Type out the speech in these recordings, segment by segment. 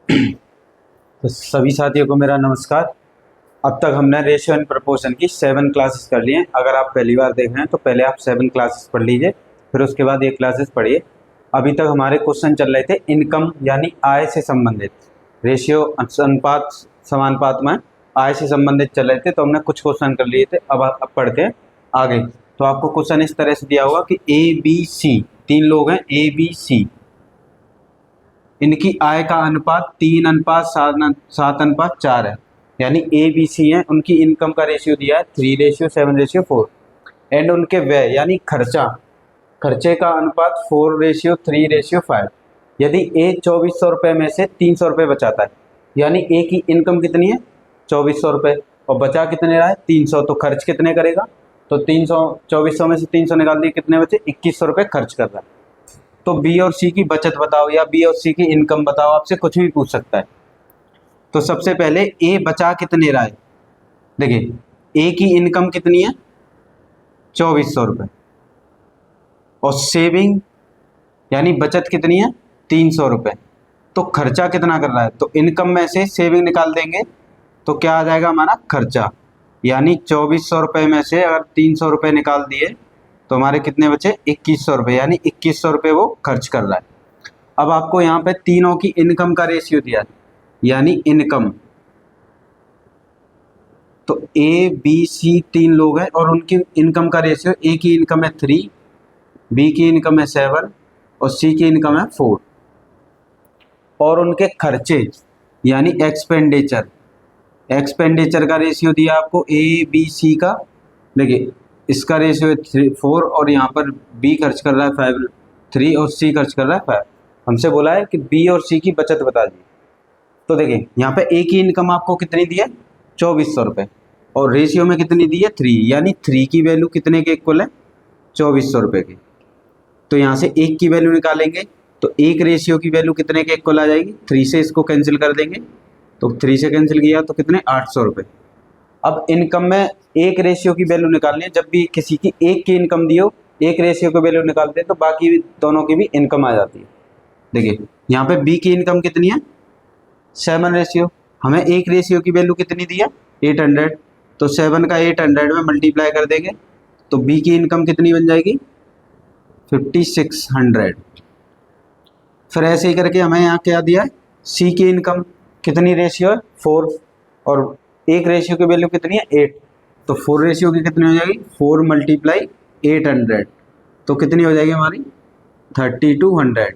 तो सभी साथियों को मेरा नमस्कार। अब तक हमने रेशियो एंड प्रपोर्शन की 7 क्लासेस कर लिए हैं। अगर आप पहली बार देख रहे हैं तो पहले आप 7 क्लासेस पढ़ लीजिए, फिर उसके बाद ये क्लासेस पढ़िए। अभी तक हमारे क्वेश्चन चल रहे थे इनकम यानी आय से संबंधित, रेशियो अनुपात समानुपात में आय से संबंधित चल रहे थे, तो हमने कुछ क्वेश्चन कर लिए थे। अब पढ़ते हैं आगे। तो आपको क्वेश्चन इस तरह से दिया होगा कि ए बी सी, 3 लोग हैं ए बी सी, इनकी आय का अनुपात 3:7:4 है। यानी ए बी सी है, उनकी इनकम का रेशियो दिया है 3:7:4 एंड उनके व्यय यानी खर्चे का अनुपात 4:3:5। यदि ए 2400 रुपये में से 300 रुपये बचाता है, यानी ए की इनकम कितनी है 2400 रुपये और बचा कितने रहा है 300, तो खर्च कितने करेगा, तो 300 2400 में से 300 निकाल दिए, कितने बचे 2100 रुपये खर्च कर रहा है। तो बी और सी की बचत बताओ या बी और सी की इनकम बताओ, आपसे कुछ भी पूछ सकता है। तो सबसे पहले ए बचा कितने रहा है, देखिए ए की इनकम कितनी है 2400 रुपये और सेविंग यानी बचत कितनी है 300 रुपये, तो खर्चा कितना कर रहा है, तो इनकम में से सेविंग निकाल देंगे तो क्या आ जाएगा हमारा खर्चा, यानी 2400 रुपये में से अगर 300 रुपये निकाल दिए तो हमारे कितने बचे 2100 रुपये, यानी 2100 रुपये वो खर्च कर रहा है। अब आपको यहाँ पे तीनों की इनकम का रेशियो दिया है, यानी इनकम, तो ए बी सी 3 लोग हैं और उनकी इनकम का रेशियो, ए की इनकम है 3, बी की इनकम है 7 और सी की इनकम है 4। और उनके खर्चे यानी एक्सपेंडिचर का रेशियो दिया आपको ए बी सी का, देखिए इसका रेशियो है 4 और यहाँ पर बी खर्च कर रहा है 3 और सी खर्च कर रहा है 5। हमसे बोला है कि बी और सी की बचत बता दी। तो देखिए यहाँ पे ए की इनकम आपको कितनी दी है 2400 रुपये और रेशियो में कितनी दी है 3, यानी 3 की वैल्यू कितने के इक्वल है 2400 रुपये की। तो यहाँ से 1 की वैल्यू निकालेंगे तो 1 रेशियो की वैल्यू कितने के इक्वल आ जाएगी, 3 से इसको कैंसिल कर देंगे, तो 3 से कैंसिल किया तो कितने 800 रुपये। अब इनकम में 1 रेशियो की वैल्यू निकालनी है, जब भी किसी की 1 की इनकम दी हो 1 रेशियो की वैल्यू निकालते हैं तो बाकी दोनों की भी इनकम आ जाती है। देखिए यहाँ पे बी की इनकम कितनी है 7 रेशियो, हमें 1 रेशियो की वैल्यू कितनी दी है 800, तो 7 का 800 में मल्टीप्लाई कर देंगे तो बी की इनकम कितनी बन जाएगी 5600। फिर ऐसे ही करके हमें यहाँ क्या दिया है सी की इनकम कितनी रेशियो है 4 और 1 रेशियो की वैल्यू कितनी है 8, तो 4 रेशियो की कितनी हो जाएगी 4 × 800, तो कितनी हो जाएगी हमारी 3200।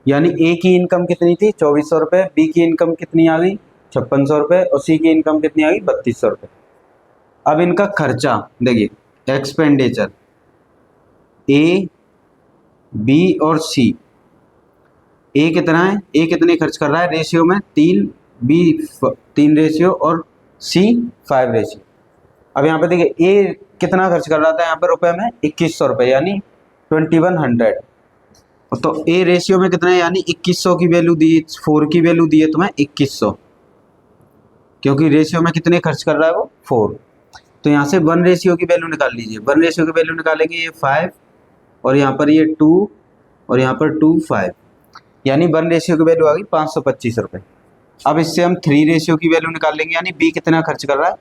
यानी ए की इनकम कितनी थी 2400 रुपये, बी की इनकम कितनी आ गई 5600 रुपये और सी की इनकम कितनी आ गई 3200 रुपये। अब इनका खर्चा देखिए एक्सपेंडिचर ए बी और सी, ए कितना है, ए कितने खर्च कर रहा है रेशियो में 3, बी 3 रेशियो और सी 5 रेशियो। अब यहाँ पे देखिए ए कितना खर्च कर रहा था यहाँ पे रुपए में 2100 रुपये, यानी 2100, तो ए रेशियो में कितना है यानी 2100 की वैल्यू दी, 4 की वैल्यू दी है तुम्हें 2100, क्योंकि रेशियो में कितने खर्च कर रहा है वो 4। तो यहाँ से 1 रेशियो की वैल्यू निकाल लीजिए, 1 रेशियो की वैल्यू निकालेंगे ये 5 और यहाँ पर ये 2 और यहाँ पर 2 5, यानी 1 रेशियो की वैल्यू आ गई 525 रुपये। अब इससे हम 3 रेशियो की वैल्यू निकाल लेंगे, यानी बी कितना खर्च कर रहा है,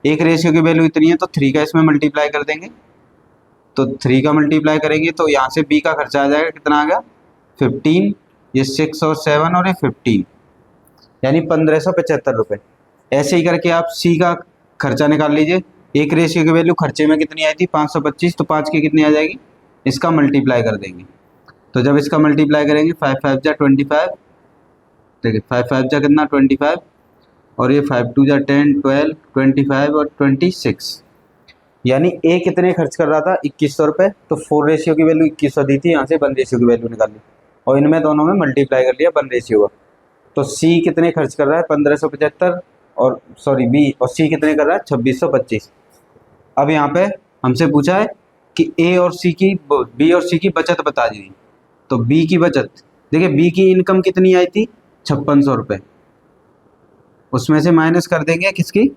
1 रेशियो की वैल्यू इतनी है तो 3 का इसमें मल्टीप्लाई कर देंगे, तो 3 का मल्टीप्लाई करेंगे तो यहाँ से बी का खर्चा आ जाएगा, कितना आ गया 15, ये 6 और 7 और ये 15, यानी 1575 रुपये। ऐसे ही करके आप सी का खर्चा निकाल लीजिए, 1 रेशियो की वैल्यू खर्चे में कितनी आई थी 525, तो 5 की कितनी आ जाएगी, इसका मल्टीप्लाई कर देंगे, तो जब इसका मल्टीप्लाई करेंगे 5 5 जा 25, देखिए 5 5 जा कितना 25 और ये 5 2 जा 10 12 25 और 26, यानी ए कितने खर्च कर रहा था 2100 रुपये, तो 4 रेशियो की वैल्यू 2100 दी थी, यहाँ से 1 रेशियो की वैल्यू निकाल ली और इनमें दोनों में मल्टीप्लाई कर लिया 1 रेशियो का, तो सी कितने खर्च कर रहा है 1575 और सॉरी बी, और सी कितने कर रहा है 2625। अब यहाँ पे हमसे पूछा है कि ए और सी की बी और सी की बचत बता दी, तो बी की बचत देखिए, बी की इनकम कितनी आई थी 5600 रुपये, उसमें से माइनस कर देंगे किसकी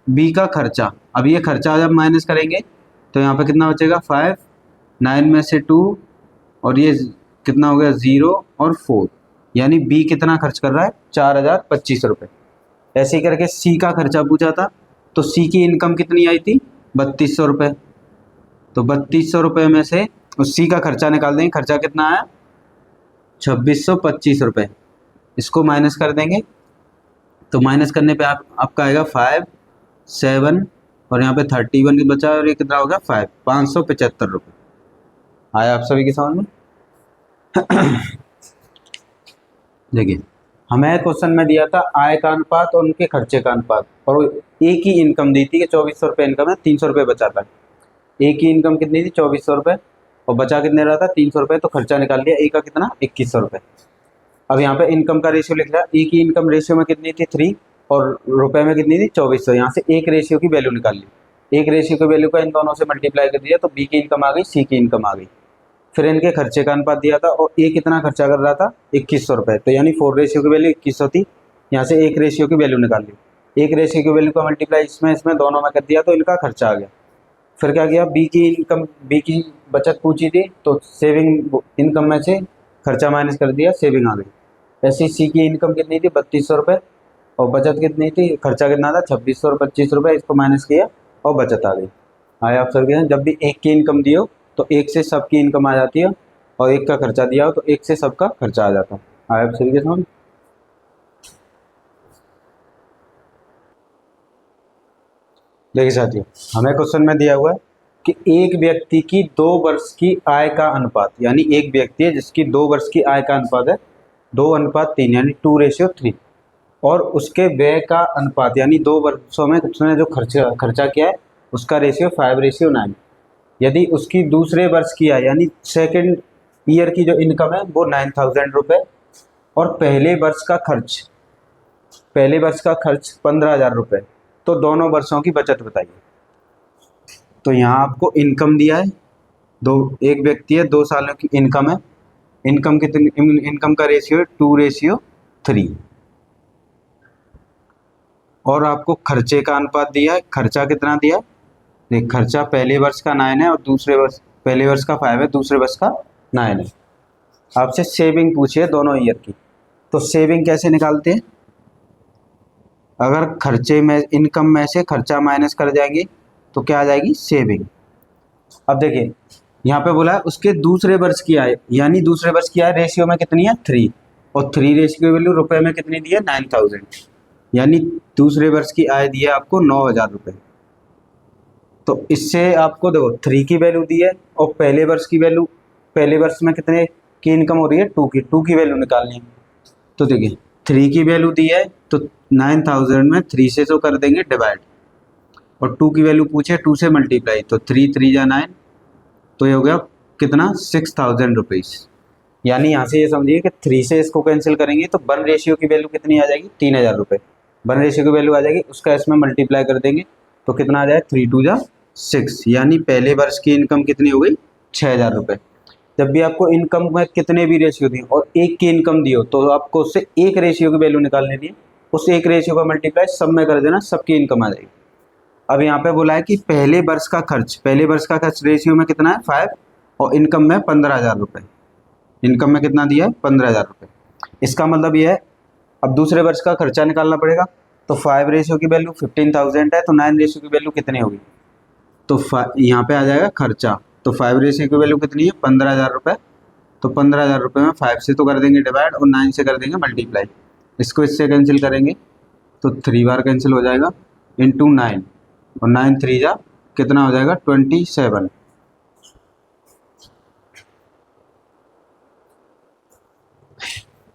बी का खर्चा। अब ये खर्चा जब माइनस करेंगे तो यहाँ पे कितना बचेगा 5, 9 में से 2 और ये कितना हो गया 0 और 4, यानी बी कितना खर्च कर रहा है, 4025 रुपये। ऐसे ही करके सी का खर्चा पूछा था, तो सी की इनकम कितनी आई थी, 3200 रुपये। तो 3200 रुपये में से उस सी का खर्चा निकाल देंगे, खर्चा कितना आया, 2625 रुपये। इसको माइनस कर देंगे, तो माइनस करने पे आपका आएगा 5 7 और यहाँ पे 31 बचा और ये कितना हो गया 5 575 रुपये। आया आप सभी के समझ में? देखिए हमें क्वेश्चन में दिया था आय का अनुपात और उनके खर्चे का अनुपात, और एक ही इनकम दी थी कि 2400 रुपये इनकम है, 300 रुपये बचा था। एक ही इनकम कितनी थी, 2400 रुपये, और बचा कितने रहा था, 300 रुपये। तो खर्चा निकाल लिया, एक का कितना, 2100 रुपये। अब यहाँ पे इनकम का रेशियो लिख रहा है, एक ही इनकम रेशियो में कितनी थी 3 और रुपए में कितनी थी 2400। यहाँ से एक रेशियो की वैल्यू निकाल ली, एक रेशियो की वैल्यू का इन दोनों से मल्टीप्लाई कर दिया तो बी की इनकम आ गई, सी की इनकम आ गई। फिर इनके खर्चे का अनुपात दिया था और ए कितना खर्चा कर रहा था, 2100 रुपये। तो यानी 4 रेशियो की वैल्यू 2100 थी, यहाँ से एक रेशियो की वैल्यू निकाल ली, एक रेशियो की वैल्यू का मल्टीप्लाई इसमें दोनों में कर दिया तो इनका खर्चा आ गया। फिर क्या किया, बी की इनकम, बी की बचत पूछी थी तो सेविंग इनकम में से खर्चा माइनस कर दिया, सेविंग आ गई। ऐसे सी की इनकम कितनी थी, 3200 रुपये, और बचत कितनी थी, खर्चा कितना था 2600 और 25 रुपये, इसको माइनस किया और बचत आ गई। आया आप सभी, जब भी एक की इनकम दी हो तो एक से सबकी इनकम आ जाती है, और एक का खर्चा दिया हो तो एक से सबका खर्चा आ जाता है। आया आप सभी के समझ? देखिए साथियों, हमें क्वेश्चन में दिया हुआ है कि एक व्यक्ति की 2 वर्ष की आय का अनुपात, यानी एक व्यक्ति है जिसकी 2 वर्ष की आय का अनुपात है 2:3 यानी 2:3, और उसके व्यय का अनुपात यानी 2 वर्षों में उसने जो खर्चा किया है उसका रेशियो 5:9। यदि उसकी दूसरे वर्ष की आय यानी सेकेंड ईयर की जो इनकम है वो 9000 रुपये, और पहले वर्ष का खर्च 15000 रुपये, तो दोनों वर्षों की बचत बताइए। तो यहाँ आपको इनकम दिया है, एक व्यक्ति है 2 सालों की इनकम है, इनकम कितनी, इनकम का रेशियो है 2:3, और आपको खर्चे का अनुपात दिया है, खर्चा कितना दिया है, देख खर्चा पहले वर्ष का 9 है और पहले वर्ष का 5 है, दूसरे वर्ष का 9 है। आपसे सेविंग पूछी है दोनों ईयर की, तो सेविंग कैसे निकालते हैं, अगर खर्चे में इनकम में से खर्चा माइनस कर जाएंगे तो क्या आ जाएगी, सेविंग। अब देखिए यहाँ पे बोला है उसके दूसरे वर्ष की आय, यानी दूसरे वर्ष की आय रेशियो में कितनी है 3, और 3 रेशियो की वैल्यू रुपए में कितनी दी है 9000, यानी दूसरे वर्ष की आय दी है आपको 9000 रुपये। तो इससे आपको देखो 3 की वैल्यू दी है और पहले वर्ष की वैल्यू, पहले वर्ष में कितने की इनकम हो रही है 2 की वैल्यू निकालनी है। तो देखिए 3 की वैल्यू दी है तो 9000 में 3 से तो कर देंगे डिवाइड, और 2 की वैल्यू पूछे 2 से मल्टीप्लाई, तो 3 3 जा 9, तो ये हो गया कितना 6000 रुपीज़। यानी यहाँ से ये समझिए कि 3 से इसको कैंसिल करेंगे तो 1 रेशियो की वैल्यू कितनी आ जाएगी, 3000 रुपये। 1 रेशियो की वैल्यू आ जाएगी, उसका इसमें मल्टीप्लाई कर देंगे तो कितना आ जाए 3 2 जा 6, यानी पहले वर्ष की इनकम कितनी हो गई 6000 रुपये। जब भी आपको इनकम में कितने भी रेशियो दिए और एक की इनकम दी हो तो आपको उससे एक रेशियो की वैल्यू निकालनी थी, उस एक रेशियो का मल्टीप्लाई सब में कर देना, सबकी इनकम आ जाएगी। अब यहाँ पे बोला है कि पहले वर्ष का खर्च रेशियो में कितना है 5 और इनकम में 15000 रुपये, इनकम में कितना दिया है 15000 रुपये। इसका मतलब ये है अब दूसरे वर्ष का खर्चा निकालना पड़ेगा, तो 5 रेशियो की वैल्यू 15000 है, तो 9 रेशियो की वैल्यू कितनी होगी, तो यहाँ पे आ जाएगा खर्चा, तो 5 रेशियो की वैल्यू कितनी है 15000 रुपये, तो 15000 रुपये में 5 से तो कर देंगे डिवाइड और 9 से कर देंगे मल्टीप्लाई, इसको इससे कैंसिल करेंगे तो 3 बार कैंसिल हो जाएगा इंटू 9, और 9 3 जा कितना हो जाएगा 27,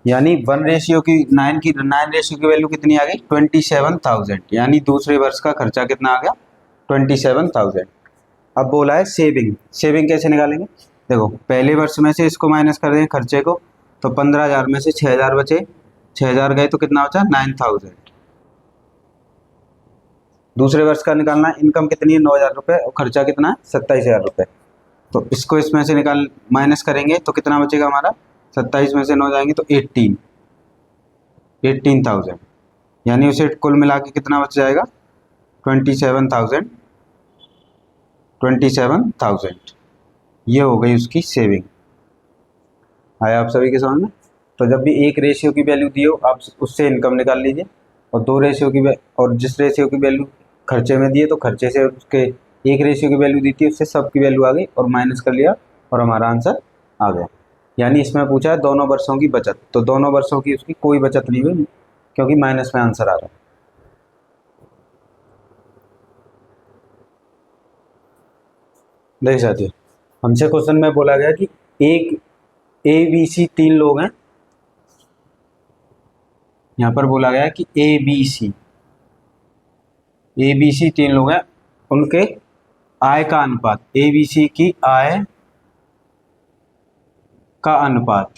यानी 9 रेशियो की वैल्यू कितनी आ गई 27000, यानी दूसरे वर्ष का खर्चा कितना आ गया 27000। अब बोला है सेविंग कैसे निकालेंगे, देखो पहले वर्ष में से इसको माइनस कर देंगे खर्चे को, तो 15000 में से 6000 बचे, 6000 गए तो कितना बचा 9000। दूसरे वर्ष का निकालना है, इनकम कितनी है 9000 रुपये और खर्चा कितना है 27000 रुपये, तो इसको इसमें से माइनस करेंगे तो कितना बचेगा हमारा, 27 में से 9 जाएंगे तो 18,000, यानी उसे कुल मिला के कितना बच जाएगा 27,000, ये हो गई उसकी सेविंग। आया आप सभी के समझ में? तो जब भी एक रेशियो की वैल्यू दी हो आप उससे इनकम निकाल लीजिए, और दो रेशियो की और जिस रेशियो की वैल्यू खर्चे में दिए तो खर्चे से उसके एक रेशियो की वैल्यू दी थी उससे सब की वैल्यू आ गई और माइनस कर लिया और हमारा आंसर आ गया। यानी इसमें पूछा है दोनों वर्षों की बचत, तो दोनों वर्षों की उसकी कोई बचत नहीं हुई क्योंकि माइनस में आंसर आ रहा है। देख सकते हो हमसे क्वेश्चन में बोला गया कि एक ए बी सी तीन लोग हैं, यहाँ पर बोला गया कि ए बी सी तीन लोग हैं, उनके आय का अनुपात, ए बी सी की आय का अनुपात,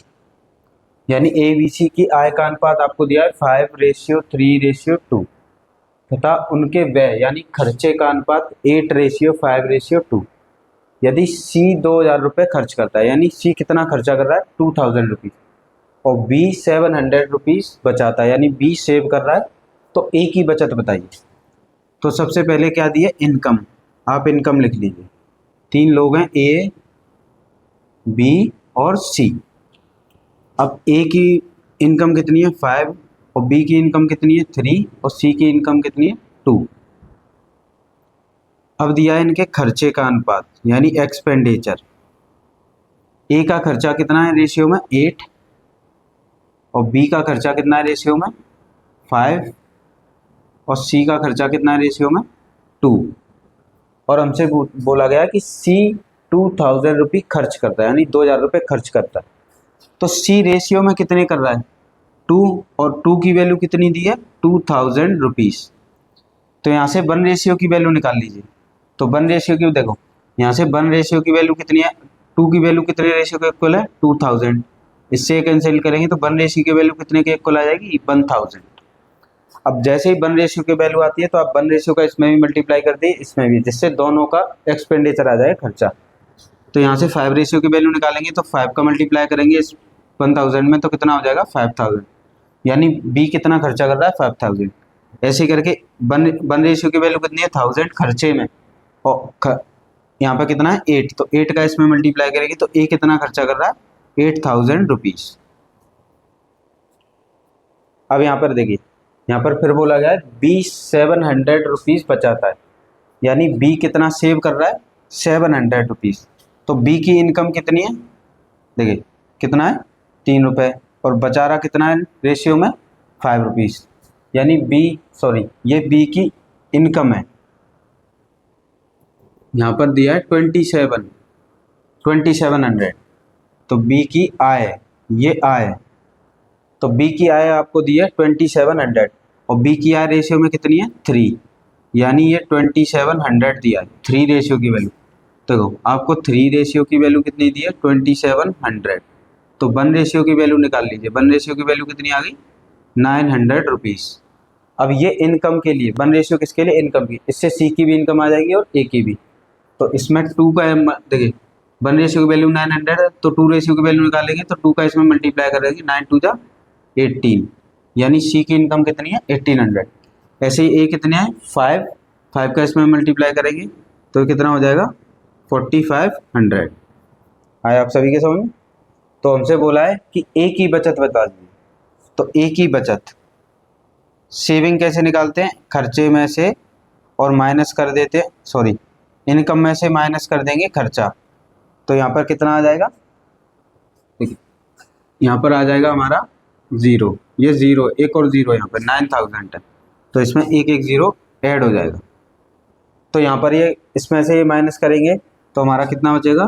यानी ए बी सी की आय का अनुपात आपको दिया है 5:3:2 तथा उनके व्यय यानी खर्चे का अनुपात 8:5:2। यदि सी 2,000 रुपये खर्च करता है, यानी सी कितना खर्चा कर रहा है 2,000 रुपीज़, और बी 700 रुपीज़ बचाता है, यानी बी सेव कर रहा है, तो ए की बचत बताइए। तो सबसे पहले क्या दिए, इनकम, आप इनकम लिख लीजिए। तीन लोग हैं ए बी और सी। अब ए की इनकम कितनी है 5 और बी की इनकम कितनी है 3 और सी की इनकम कितनी है 2। अब दिया है इनके खर्चे का अनुपात यानी एक्सपेंडिचर। ए का खर्चा कितना है रेशियो में 8 और बी का खर्चा कितना है रेशियो में 5 और सी का खर्चा कितना है रेशियो में 2। और हमसे बोला गया कि सी 2,000 रुपये खर्च करता है, यानी 2,000 रुपये खर्च करता है। तो सी रेशियो में कितने कर रहा है 2 और 2 की वैल्यू कितनी दी है 2,000 रुपीज़। तो यहाँ से 1 रेशियो की वैल्यू निकाल लीजिए। तो 1 रेशियो की देखो यहाँ से 1 रेशियो की वैल्यू कितनी है, 2 की वैल्यू कितने रेशियो के इक्वल है 2,000। इससे कैंसिल करेंगे तो 1 रेशियो की वैल्यू कितने के इक्वल आ जाएगी 1,000। अब जैसे ही 1 रेशियो की वैल्यू आती है तो आप 1 रेशियो का इसमें भी मल्टीप्लाई कर दिए इसमें भी, जिससे दोनों का एक्सपेंडिचर आ जाए खर्चा। तो यहाँ से 5 रेशियो की वैल्यू निकालेंगे तो 5 का मल्टीप्लाई करेंगे इस 1,000 में तो कितना हो जाएगा 5,000, यानी बी कितना खर्चा कर रहा है 5,000। ऐसे करके 1 रेशियो की वैल्यू कितनी है 1,000 खर्चे में, और यहाँ पर कितना है 8, तो 8 का इसमें मल्टीप्लाई करेंगे तो ए कितना खर्चा कर रहा है 8,000 रुपीज़। अब यहाँ पर देखिए यहाँ पर फिर बोला गया है बी 700 रुपीज़ बचाता है, यानी बी कितना सेव कर रहा है 700 रुपीज़। तो बी की इनकम कितनी है देखिए कितना है 3 रुपये और बचा रहा कितना है रेशियो में 5 रुपीज़, यानी ये बी की इनकम है। यहाँ पर दिया है 2700, तो बी की आय, ये आय, तो बी की आय आपको दी है 2700 और बी की आय रेशियो में कितनी है 3, यानी ये 2700 दिया है 3 रेशियो की वैल्यू। देखो आपको 3 रेशियो की वैल्यू कितनी दी है 2700, तो 1 रेशियो की वैल्यू निकाल लीजिए। 1 रेशियो की वैल्यू कितनी आ गई 900 रुपीज़। अब ये इनकम के लिए 1 रेशियो किसके लिए इनकम की, इससे सी की भी इनकम आ जाएगी और ए की भी। तो इसमें 2 का देखिए 1 रेशियो की वैल्यू 900 है तो 2 रेशियो की वैल्यू निकालेंगे तो 2 का इसमें मल्टीप्लाई करेंगे 9 2 जा 18, यानी सी की इनकम कितनी है 1800। ऐसे ही ए कितने हैं 5 का इसमें मल्टीप्लाई करेंगे तो कितना हो जाएगा 4,500। आया आप सभी के समझ में। तो हमसे बोला है कि ए की बचत बता दीजिए। तो ए की बचत सेविंग कैसे निकालते हैं, खर्चे में से और माइनस कर देते हैं, सॉरी इनकम में से माइनस कर देंगे खर्चा, तो यहाँ पर कितना आ जाएगा देखिए यहाँ पर आ जाएगा हमारा 0, ये 0 एक और 0 यहाँ पर 9,000 है तो इसमें एक 0 ऐड हो जाएगा। तो यहाँ पर ये इसमें से ये माइनस करेंगे तो हमारा कितना बचेगा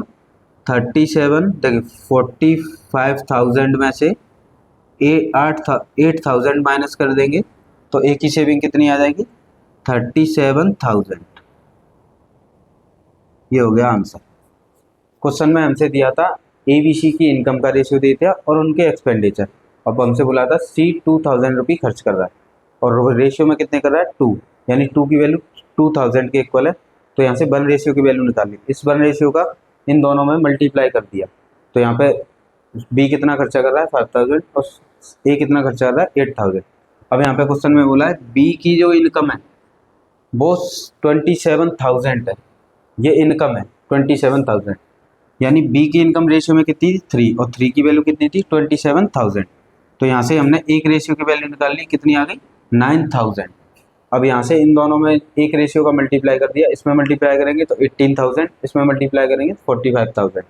37, देखिए 45,000 में से 8,000 माइनस कर देंगे तो ए की सेविंग कितनी आ जाएगी 37,000। ये हो गया आंसर। क्वेश्चन में हमसे दिया था ए बी सी की इनकम का रेशियो दे दिया और उनके एक्सपेंडिचर। अब हमसे बोला था सी 2,000 रुपये खर्च कर रहा है और रेशियो में कितने कर रहा है 2, यानी 2 की वैल्यू 2,000 के इक्वल है। तो यहाँ से 1 रेशियो की वैल्यू निकाली, इस 1 रेशियो का इन दोनों में मल्टीप्लाई कर दिया तो यहाँ पे बी कितना खर्चा कर रहा है 5,000 और ए कितना खर्चा कर रहा है 8,000। अब यहाँ पे क्वेश्चन में बोला है बी की जो इनकम है वो 27,000 है, ये इनकम है 27,000, यानी बी की इनकम रेशियो में कितनी थी 3 और 3 की वैल्यू कितनी थी 27,000। तो यहाँ से हमने एक रेशियो की वैल्यू निकाल ली, कितनी आ गई 9000। अब यहाँ से इन दोनों में एक रेशियो का मल्टीप्लाई कर दिया, इसमें मल्टीप्लाई करेंगे तो 18000, इसमें मल्टीप्लाई करेंगे तो 45000।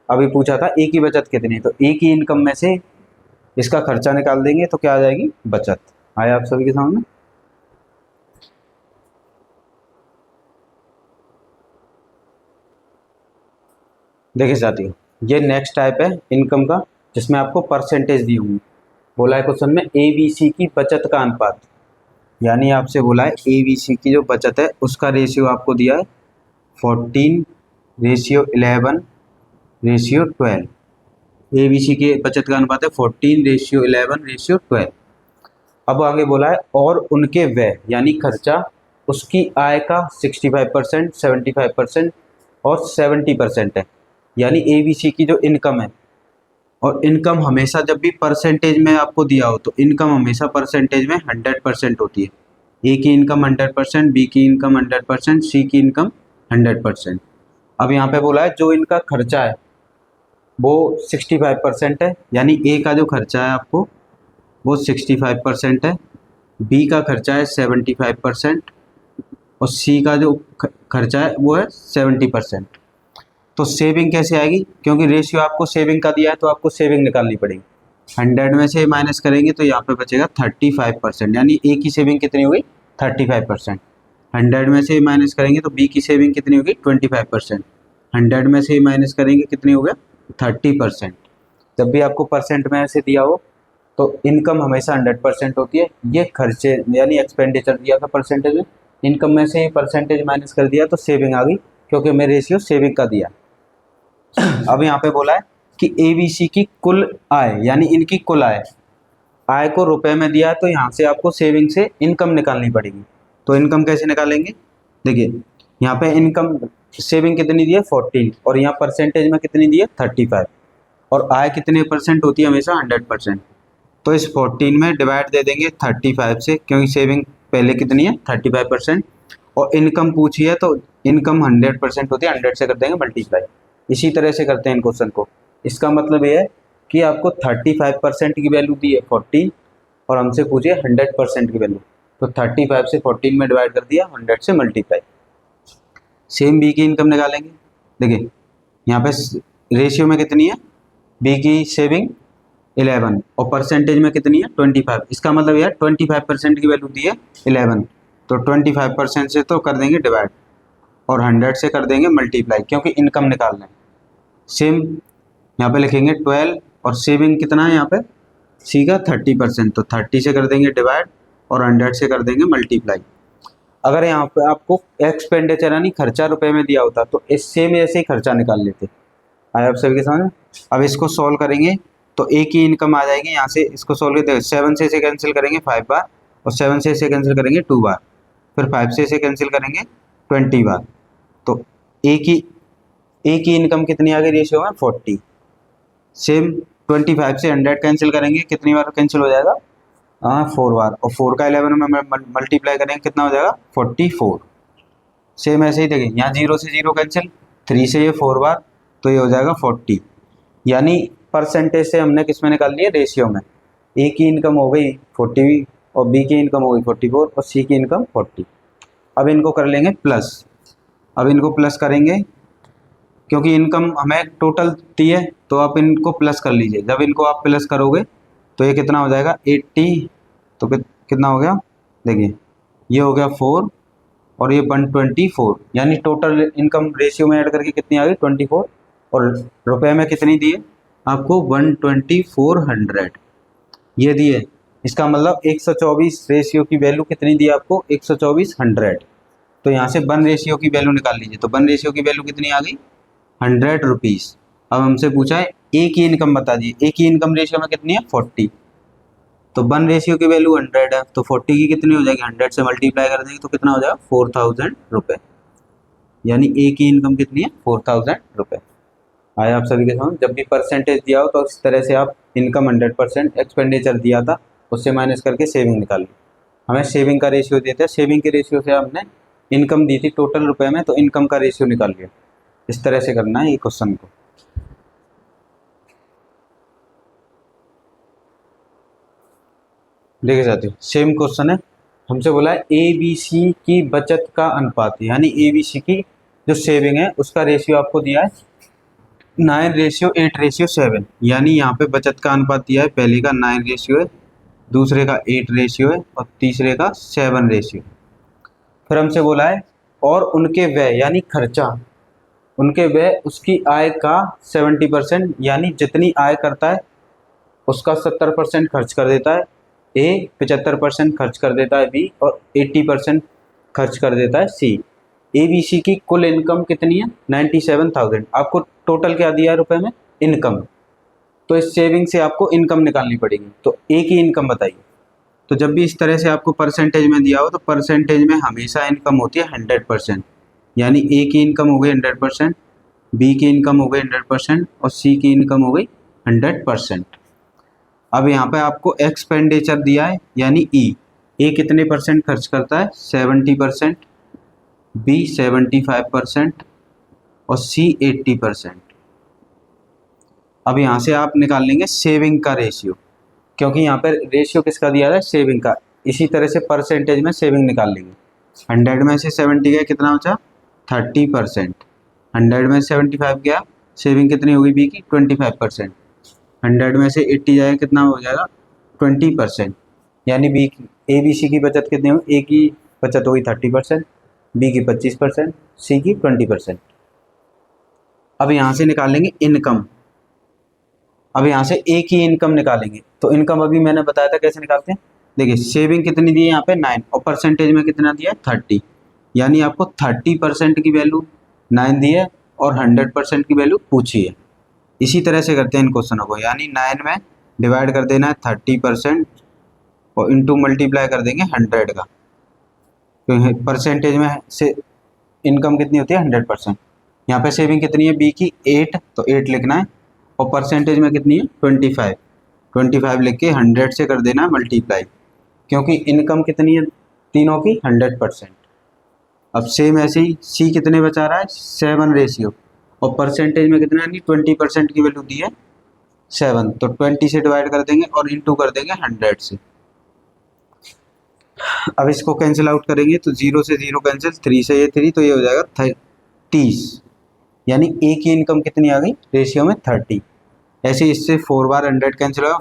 अभी पूछा था ए की बचत कितनी, तो ए की इनकम में से इसका खर्चा निकाल देंगे तो क्या आ जाएगी बचत। आया आप सभी के सामने। देखिए साथियों, ये नेक्स्ट टाइप है इनकम का, जिसमें आपको परसेंटेज दी हुई। बोला है क्वेश्चन में ए बी सी की बचत का अनुपात, यानी आपसे बोला है ए बी सी की जो बचत है उसका रेशियो आपको दिया है 14:11:12। ए बी सी की बचत का अनुपात है 14:11:12। अब आगे बोला है और उनके व्यय यानी खर्चा उसकी आय का 65%, 75% और 70% है। यानी ए बी सी की जो इनकम है, और इनकम हमेशा जब भी परसेंटेज में आपको दिया हो तो इनकम हमेशा परसेंटेज में 100% होती है। ए की इनकम 100%, बी की इनकम 100%, सी की इनकम 100%। अब यहाँ पे बोला है जो इनका खर्चा है वो 65% है, यानी ए का जो खर्चा है आपको वो 65% है, बी का खर्चा है 75% और सी का जो खर्चा है वो है 70%। तो सेविंग कैसे आएगी, क्योंकि रेशियो आपको सेविंग का दिया है तो आपको सेविंग निकालनी पड़ेगी। 100 में से माइनस करेंगे तो यहाँ पे बचेगा 35%, यानी ए की सेविंग कितनी होगी 35%। 100 में से माइनस करेंगे तो बी की सेविंग कितनी होगी 25%। 100 में से माइनस करेंगे कितनी हो गया 30%। जब भी आपको परसेंट में ऐसे दिया हो तो इनकम हमेशा 100% होती है। ये खर्चे यानी एक्सपेंडिचर दिया था परसेंटेज में, इनकम में से परसेंटेज माइनस कर दिया तो सेविंग आ गई, क्योंकि मैं रेशियो सेविंग का दिया। अब यहाँ पे बोला है कि एबीसी की कुल आय, यानी इनकी कुल आय को रुपए में दिया है, तो यहाँ से आपको सेविंग से इनकम निकालनी पड़ेगी। तो इनकम कैसे निकालेंगे, देखिए यहाँ पे इनकम सेविंग कितनी दी है 14 और यहाँ परसेंटेज में कितनी दी है 35, और आय कितने परसेंट होती है हमेशा 100%। तो इस 14 में डिवाइड दे देंगे 35 से, क्योंकि सेविंग पहले कितनी है 35% और इनकम पूछी है तो इनकम 100% होती है, 100 से कर देंगे मल्टीप्लाई। इसी तरह से करते हैं इन क्वेश्चन को। इसका मतलब ये है कि आपको 35% की वैल्यू दी है 14 और हमसे पूछिए 100% की वैल्यू, तो 35 से 14 में डिवाइड कर दिया, 100 से मल्टीप्लाई। सेम बी की इनकम निकालेंगे। देखिए यहाँ पे रेशियो में कितनी है, बी की सेविंग 11 और परसेंटेज में कितनी है 25। इसका मतलब यार 25% की वैल्यू दी है 11, तो 25% से तो कर देंगे डिवाइड और 100 से कर देंगे मल्टीप्लाई, क्योंकि इनकम निकालना है। सेम यहाँ पे लिखेंगे 12 और सेविंग कितना है यहाँ पे सी का 30%, तो 30 से कर देंगे डिवाइड और 100 से कर देंगे मल्टीप्लाई। अगर यहाँ पे आपको एक्सपेंडिचर यानी खर्चा रुपए में दिया होता तो इस सेम ऐसे ही खर्चा निकाल लेते। आया आप सभी के सामने। अब इसको सॉल्व करेंगे तो ए की इनकम आ जाएगी, यहाँ से इसको सॉल्व करते 7 से इसे कैंसिल करेंगे 5 बार और 7 से इसे कैंसिल करेंगे 2 बार, फिर 5 से इसे कैंसिल करेंगे 20 बार। तो ए की इनकम कितनी आ गई रेशियो में 40। सेम 25 से 100 कैंसिल करेंगे, कितनी बार कैंसिल हो जाएगा 4 बार, और 4 का 11 में मल्टीप्लाई करेंगे कितना हो जाएगा 44। सेम ऐसे ही देखिए यहाँ 0 से 0 कैंसिल, 3 से ये 4 बार, तो ये हो जाएगा 40। यानी परसेंटेज से हमने किस में निकाल लिया रेशियो में। ए की इनकम हो गई 40 और बी की इनकम हो गई 44 और सी की इनकम 40। अब इनको कर लेंगे प्लस। अब इनको प्लस करेंगे क्योंकि इनकम हमें टोटल दी है, तो आप इनको प्लस कर लीजिए। जब इनको आप प्लस करोगे तो ये कितना हो जाएगा 80, तो कितना हो गया देखिए ये हो गया 4 और ये 124, यानी टोटल इनकम रेशियो में ऐड करके कितनी आ गई 24 और रुपए में कितनी दी है आपको 12400 ये दी है। इसका मतलब 124 रेशियो की वैल्यू कितनी दी है आपको 12400। तो यहाँ से 1 रेशियो की वैल्यू निकाल लीजिए, तो 1 रेशियो की वैल्यू कितनी आ गई 100 रुपीज़। अब हमसे पूछा है ए की इनकम बता दीजिए, ए की इनकम रेशियो में कितनी है 40, तो 1 रेशियो की वैल्यू 100 है, तो 40 की कितनी हो जाएगी 100 से मल्टीप्लाई कर देंगे तो कितना हो जाएगा 4000 रुपये, यानी ए की इनकम कितनी है 4000 रुपये। आया आप सभी के समझ। जब भी परसेंटेज दिया हो तो इस तरह से आप इनकम 100%, एक्सपेंडिचर दिया था उससे माइनस करके सेविंग निकाल ली। हमें सेविंग का रेशियो देते हैं, सेविंग के रेशियो से हमने इनकम दी थी टोटल रुपए में, तो इनकम का रेशियो निकाल लिया। इस तरह से करना है ये क्वेश्चन को। देखे साथियों सेम क्वेश्चन है, हमसे बोला है ए बी सी की बचत का अनुपात, यानी ए बी सी की जो सेविंग है उसका रेशियो आपको दिया है 9:8:7, यानी यहाँ पे बचत का अनुपात दिया है, पहले का 9 रेशियो है, दूसरे का 8 रेशियो है और तीसरे का 7 रेशियो। फिर हमसे बोला है और उनके व्यय यानी खर्चा, उनके व्यय उसकी आय का 70%, यानी जितनी आय करता है उसका 70% खर्च कर देता है ए, 75% खर्च कर देता है बी और 80% खर्च कर देता है सी। ए बी सी की कुल इनकम कितनी है 97,000, आपको टोटल क्या दिया है रुपए में इनकम, तो इस सेविंग से आपको इनकम निकालनी पड़ेगी, तो ए की इनकम बताइए। तो जब भी इस तरह से आपको परसेंटेज में दिया हो तो परसेंटेज में हमेशा इनकम होती है 100%, यानी ए की इनकम हो गई 100%, बी की इनकम हो गई 100% और सी की इनकम हो गई 100%। अब यहाँ पे आपको एक्सपेंडिचर दिया है यानी ई, ए कितने परसेंट खर्च करता है 70%, बी 75% और सी 80%। अब यहाँ से आप निकाल लेंगे सेविंग का रेशियो, क्योंकि यहाँ पर रेशियो किसका दिया है सेविंग का, इसी तरह से परसेंटेज में सेविंग निकाल लेंगे। 100 में से 70 गया कितना बचा 30%, 100 में 75 गया सेविंग कितनी होगी बी की 25%, 100 में से 80 जाएगा कितना हो जाएगा 20%, यानी बी ए बी सी की बचत कितनी होगी, ए की बचत होगी 30%, बी की 25%, सी की 20%। अब यहाँ से निकालेंगे इनकम, अब यहाँ से ए की इनकम निकालेंगे, तो इनकम अभी मैंने बताया था कैसे निकालते हैं। देखिए सेविंग कितनी दी है यहाँ पे 9 और परसेंटेज में कितना दिया है 30, यानी आपको 30% की वैल्यू 9 दी है और 100% की वैल्यू पूछी है। इसी तरह से करते हैं इन क्वेश्चनों को, यानी 9 में डिवाइड कर देना है 30% और इंटू मल्टीप्लाई कर देंगे 100 का, तो परसेंटेज में से इनकम कितनी होती है 100%। यहाँ पे सेविंग कितनी है बी की 8, तो 8 लिखना है और परसेंटेज में कितनी है 25, 25 लिख के 100 से कर देना है मल्टीप्लाई, क्योंकि इनकम कितनी है तीनों की 100%। अब सेम ऐसे ही सी कितने बचा रहा है 7 रेशियो और परसेंटेज में कितना यानी 20% की वैल्यू दी है 7, तो 20 से डिवाइड कर देंगे और इंटू कर देंगे 100 से। अब इसको कैंसिल आउट करेंगे तो 0 से 0 कैंसिल, 3 से ये 3, तो ये हो जाएगा 30, यानी ए की इनकम कितनी आ गई रेशियो में 30। ऐसे इससे 4 बार 100 कैंसिल होगा,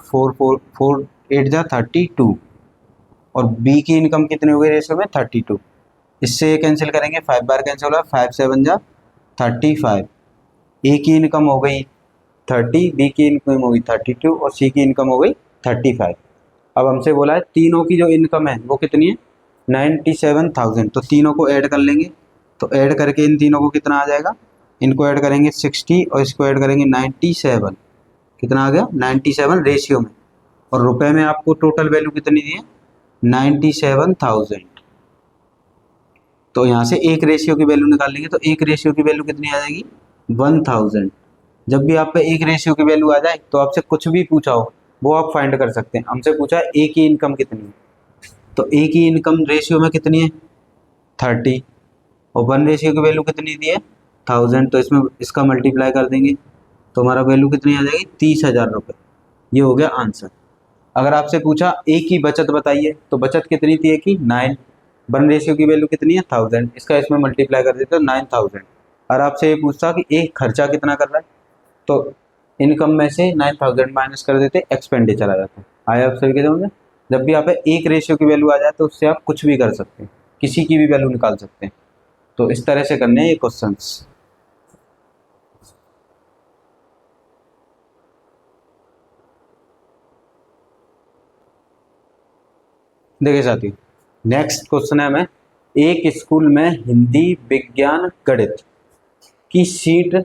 4 8 जा 32 और बी की इनकम कितनी हो गई रेशियो में 32, इससे ये कैंसिल करेंगे 5 बार कैंसिल होगा, 5 7 जा 35, ए की इनकम हो गई 30, बी की इनकम हो गई 32 और सी की इनकम हो गई 35। अब हमसे बोला है तीनों की जो इनकम है वो कितनी है 97,000, तो तीनों को ऐड कर लेंगे, तो ऐड करके इन तीनों को कितना आ जाएगा, इनको ऐड करेंगे 60 और इसको ऐड करेंगे 97, कितना आ गया 97 रेशियो में, और रुपए में आपको टोटल वैल्यू कितनी दी है 97,000। तो यहाँ से एक रेशियो की वैल्यू निकालेंगे, तो एक रेशियो की वैल्यू कितनी आ जाएगी 1000। जब भी आप पे एक रेशियो की वैल्यू आ जाए तो आपसे कुछ भी पूछा हो वो आप फाइंड कर सकते हैं। हमसे पूछा है ए की इनकम कितनी है, तो ए की इनकम रेशियो में कितनी है 30 और 1 रेशियो की वैल्यू कितनी दी है 1000, तो इसमें इसका मल्टीप्लाई कर देंगे तो हमारा वैल्यू कितनी आ जाएगी 30,000 रुपये। ये हो गया आंसर। अगर आपसे पूछा ए की बचत बताइए, तो बचत कितनी थी ए की 9, 1 रेशियो की वैल्यू कितनी है 1000, इसका इसमें मल्टीप्लाई कर देते तो 9000। और आपसे ये पूछता कि ए खर्चा कितना कर रहा है, तो इनकम में से 9000 माइनस कर देते, एक्सपेंडिचर आ जाता है। आया आप सभी के समझ में। जब भी आप एक रेशियो की वैल्यू आ जाए तो उससे आप कुछ भी कर सकते हैं, किसी की भी वैल्यू निकाल सकते हैं। तो इस तरह से करने हैं ये क्वेश्चंस। देखिए साथियों नेक्स्ट क्वेश्चन है हमें, एक स्कूल में हिंदी विज्ञान गणित की सीट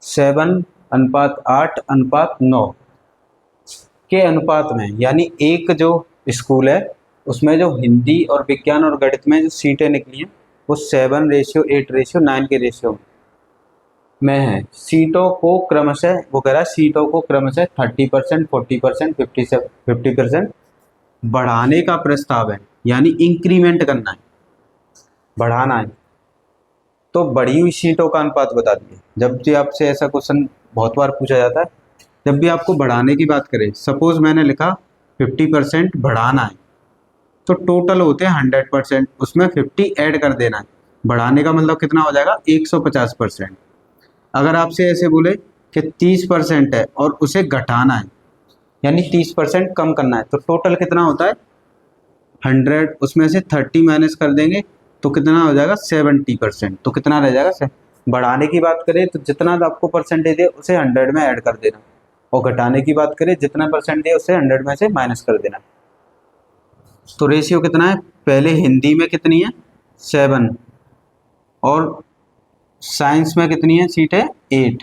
7:8:9 के अनुपात में, यानी एक जो स्कूल है उसमें जो हिंदी और विज्ञान और गणित में जो सीटें निकली हैं वो 7:8:9 के रेशियो में है। सीटों को क्रमशः, वो कह रहा है सीटों को क्रमशः 30%, 40%, 50% बढ़ाने का प्रस्ताव है, यानी इंक्रीमेंट करना है, बढ़ाना है। तो बढ़ी हुई सीटों का अनुपात बता दिए। जब भी आपसे ऐसा क्वेश्चन बहुत बार पूछा जाता है, जब भी आपको बढ़ाने की बात करें, सपोज मैंने लिखा 50% बढ़ाना है, तो टोटल होते हैं 100%, उसमें 50 ऐड कर देना है। बढ़ाने का मतलब कितना हो जाएगा 150%। अगर आपसे ऐसे बोले कि 30% है और उसे घटाना है, यानी 30% कम करना है, तो टोटल कितना होता है 100, उसमें से 30 माइनस कर देंगे तो कितना हो जाएगा 70%। तो कितना रह जाएगा, बढ़ाने की बात करें तो जितना आपको परसेंटेज है उसे 100 में ऐड कर देना, और घटाने की बात करें जितना परसेंट है उसे 100 में से माइनस कर देना। तो रेशियो कितना है, पहले हिंदी में कितनी है 7, और साइंस में कितनी है सीट है 8,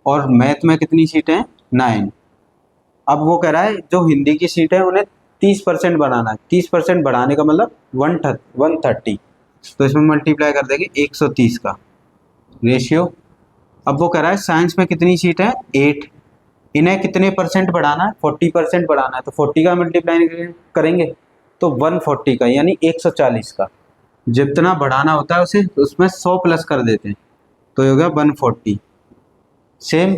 और मैथ में कितनी सीट है 9। अब वो कह रहा है जो हिंदी की सीट है उन्हें 30% बढ़ाना है। 30% बढ़ाने का मतलब 130, तो इसमें मल्टीप्लाई कर देंगे 130 का रेशियो। अब वो कह रहा है साइंस में कितनी सीट है 8, इन्हें कितने परसेंट बढ़ाना है 40% बढ़ाना है, तो 40 का मल्टीप्लाई करेंगे तो 140 का, यानी 140 का। जितना बढ़ाना होता है उसे उसमें 100 प्लस कर देते हैं, तो ये हो गया 140। सेम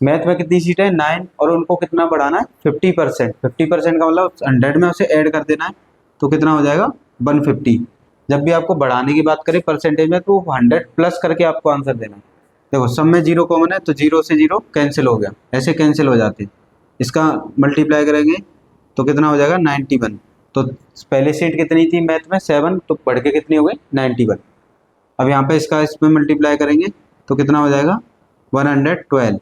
मैथ में कितनी सीट है 9, और उनको कितना बढ़ाना है 50%। 50% का मतलब 100 में उसे ऐड कर देना है, तो कितना हो जाएगा 150। जब भी आपको बढ़ाने की बात करें परसेंटेज में, तो 100 प्लस करके आपको आंसर देना है। देखो सब में 0 कॉमन है, तो 0 से 0 कैंसिल हो गया, ऐसे कैंसिल हो जाते हैं। इसका मल्टीप्लाई करेंगे तो कितना हो जाएगा 91। तो पहले सीट कितनी थी मैथ में 7, तो बढ़ के कितनी हो गई 91। अब यहाँ पे इसका इसमें मल्टीप्लाई करेंगे तो कितना हो जाएगा 112।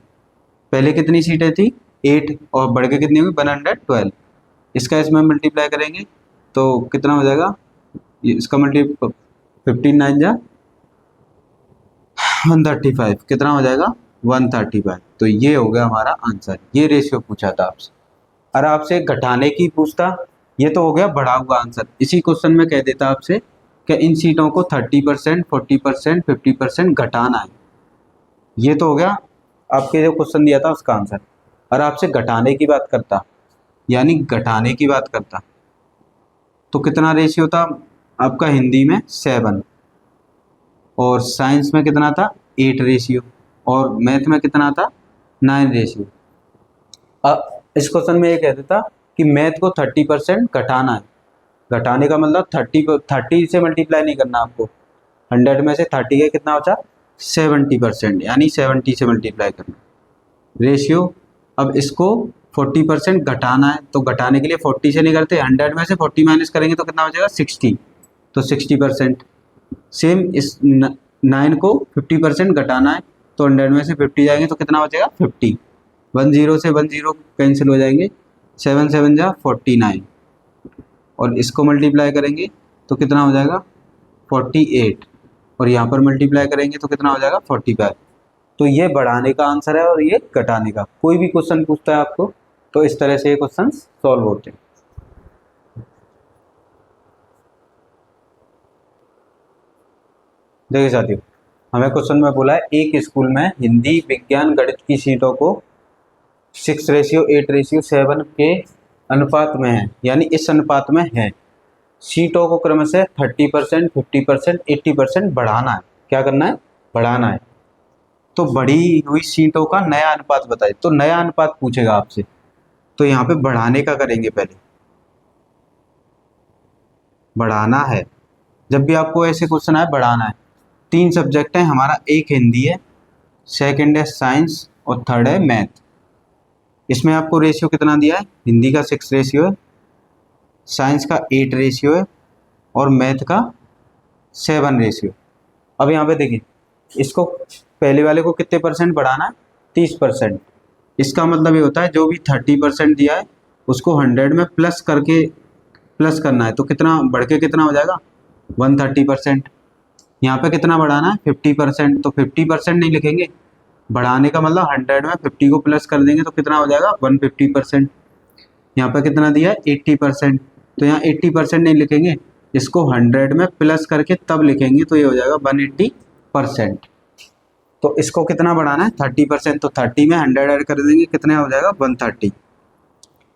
पहले कितनी सीटें थी 8, और बढ़ के कितनी हुई 112। इसका इसमें मल्टीप्लाई करेंगे तो कितना हो जाएगा, इसका मल्टीप्लाई 15 9 जा 135, कितना हो जाएगा 135। तो ये हो गया हमारा आंसर। ये रेशियो पूछा था आपसे। अरे आपसे घटाने की पूछता, ये तो हो गया बढ़ा हुआ आंसर। इसी क्वेश्चन में कह देता आपसे कि इन सीटों को 30%, 40%, 50% घटाना है। ये तो हो गया आपके जो क्वेश्चन दिया था उसका आंसर। और आपसे घटाने की बात करता, यानी घटाने की बात करता, तो कितना रेशियो था आपका हिंदी में 7, और साइंस में कितना था 8 रेशियो, और मैथ में कितना था 9 रेशियो। इस क्वेश्चन में ये कह देता कि मैथ को 30% घटाना है। घटाने का मतलब 30 से मल्टीप्लाई नहीं करना आपको, 100 में से 30 का कितना होता 70%, यानी 70 से मल्टीप्लाई करना रेशियो। अब इसको 40% घटाना है, तो घटाने के लिए 40 से नहीं करते, 100 में से 40 माइनस करेंगे तो कितना हो जाएगा 60, तो 60%। सेम इस 9 को 50% घटाना है, तो 100 में से 50 जाएंगे तो कितना हो जाएगा 50। 10 से 10 कैंसिल हो जाएंगे, 7 7 जा 49, और इसको मल्टीप्लाई करेंगे तो कितना हो जाएगा 48, और यहाँ पर मल्टीप्लाई करेंगे तो कितना हो जाएगा 45। तो ये बढ़ाने का आंसर है और ये घटाने का। कोई भी क्वेश्चन पूछता है आपको तो इस तरह से ये क्वेश्चन सॉल्व होते हैं। देखिए साथियों, हमें क्वेश्चन में बोला है एक स्कूल में हिंदी विज्ञान गणित की सीटों को 6:8:7 के अनुपात में है, यानी इस अनुपात में है। सीटों को क्रमशः 30%, 50%, 80% बढ़ाना है। क्या करना है, बढ़ाना है। तो बढ़ी हुई सीटों का नया अनुपात बताइए। तो नया अनुपात पूछेगा आपसे, तो यहाँ पे बढ़ाने का करेंगे। पहले बढ़ाना है, जब भी आपको ऐसे क्वेश्चन आए बढ़ाना है। 3 सब्जेक्ट हैं हमारा, एक हिंदी है, सेकंड है साइंस, और थर्ड है मैथ। इसमें आपको रेशियो कितना दिया है, हिंदी का 6 रेशियो है, साइंस का 8 रेशियो है, और मैथ का 7 रेशियो। अब यहाँ पे देखिए, इसको पहले वाले को कितने परसेंट बढ़ाना है 30%। इसका मतलब ये होता है जो भी 30% दिया है उसको 100 में प्लस करके प्लस करना है, तो कितना बढ़ के कितना हो जाएगा 130%। यहाँ पे कितना बढ़ाना है 50%, तो 50% नहीं लिखेंगे, बढ़ाने का मतलब 100 में 50 को प्लस कर देंगे तो कितना हो जाएगा 150%। यहाँ पे कितना दिया है 80%, तो यहाँ 80% नहीं लिखेंगे, इसको 100 में प्लस करके तब लिखेंगे, तो ये हो जाएगा 180%। तो इसको कितना बढ़ाना है 30%, तो 30 में 100 ऐड कर देंगे, कितने हो जाएगा 130।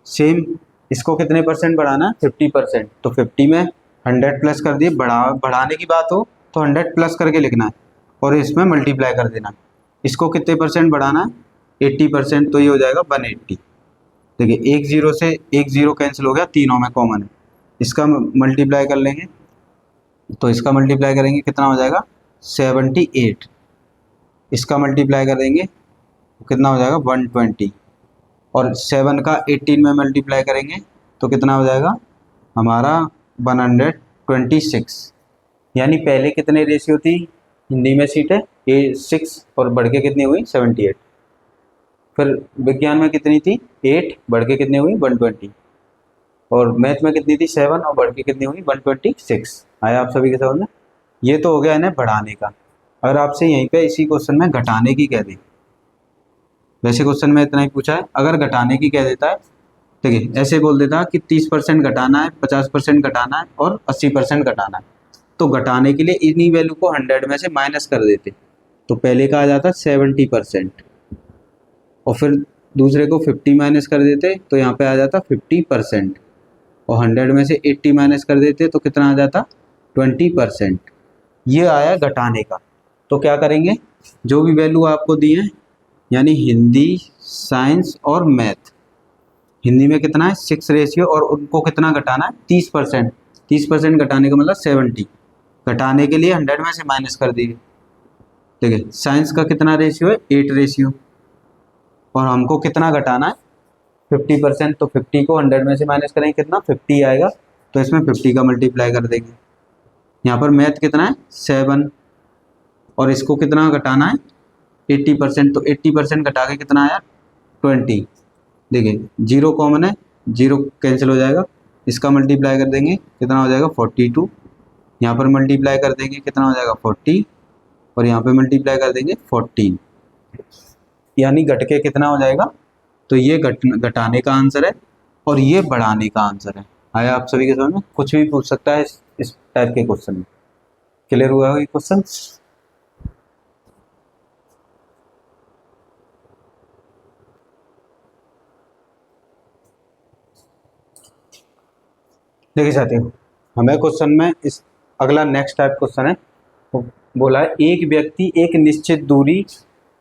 सेम इसको कितने परसेंट बढ़ाना है 50%, तो 50 में 100 प्लस कर दिए। बढ़ाने की बात हो तो 100 प्लस करके लिखना है और इसमें मल्टीप्लाई कर देना। इसको कितने परसेंट बढ़ाना है 80%, तो ये हो जाएगा 180। देखिए एक जीरो से एक जीरो कैंसिल हो गया, तीनों में कॉमन है, इसका मल्टीप्लाई कर लेंगे, तो इसका मल्टीप्लाई करेंगे कितना हो जाएगा 78, इसका मल्टीप्लाई कर देंगे तो कितना हो जाएगा 120, और 7 का 18 में मल्टीप्लाई करेंगे तो कितना हो जाएगा हमारा 126। यानी पहले कितने रेशियो थी हिंदी में सीटें, 6 और बढ़ के कितनी हुई 78, फिर विज्ञान में कितनी थी 8 बढ़ के कितनी हुई 120, और मैथ में कितनी थी 7 और बढ़ के कितनी हुई 126। आया आप सभी के समझ में। ये तो हो गया इन्हें बढ़ाने का। अगर आपसे यहीं पे इसी क्वेश्चन में घटाने की कह दे, वैसे क्वेश्चन में इतना ही पूछा है, अगर घटाने की कह देता है, देखिए ऐसे बोल देता कि 30% घटाना है, 50% घटाना है और 80% घटाना है, तो घटाने के लिए इन्हीं वैल्यू को 100 में से माइनस कर देते, तो पहले का आ जाता 70%, और फिर दूसरे को 50 माइनस कर देते तो यहाँ पे आ जाता 50%, और 100 में से 80 माइनस कर देते तो कितना आ जाता 20%। ये आया घटाने का। तो क्या करेंगे, जो भी वैल्यू आपको दी है, यानी हिंदी, साइंस और मैथ, हिंदी में कितना है 6 रेशियो, और उनको कितना घटाना है 30%, 30% घटाने का मतलब 70, घटाने के लिए 100 में से माइनस कर दिए। देखिए साइंस का कितना रेशियो है 8 रेशियो, और हमको कितना घटाना है 50%, तो 50 को 100 में से माइनस करेंगे कितना 50 आएगा, तो इसमें 50 का मल्टीप्लाई कर देंगे। यहाँ पर मैथ कितना है 7, और इसको कितना घटाना है 80%, तो 80% घटा के कितना आया 20। देखिए जीरो कॉमन है, जीरो कैंसिल हो जाएगा, इसका मल्टीप्लाई कर देंगे कितना हो जाएगा 42, यहाँ पर मल्टीप्लाई कर देंगे कितना हो जाएगा 40, और यहाँ पे मल्टीप्लाई कर देंगे 14, यानी घट के कितना हो जाएगा। तो ये घटाने का आंसर है और ये बढ़ाने का आंसर है। आया आप सभी के समझ में। कुछ भी पूछ सकता है इस टाइप के क्वेश्चन में। क्लियर हुआ है ये क्वेश्चन। देखिए साथियों, हमें क्वेश्चन में इस अगला नेक्स्ट टाइप क्वेश्चन है, वो बोला है एक व्यक्ति एक निश्चित दूरी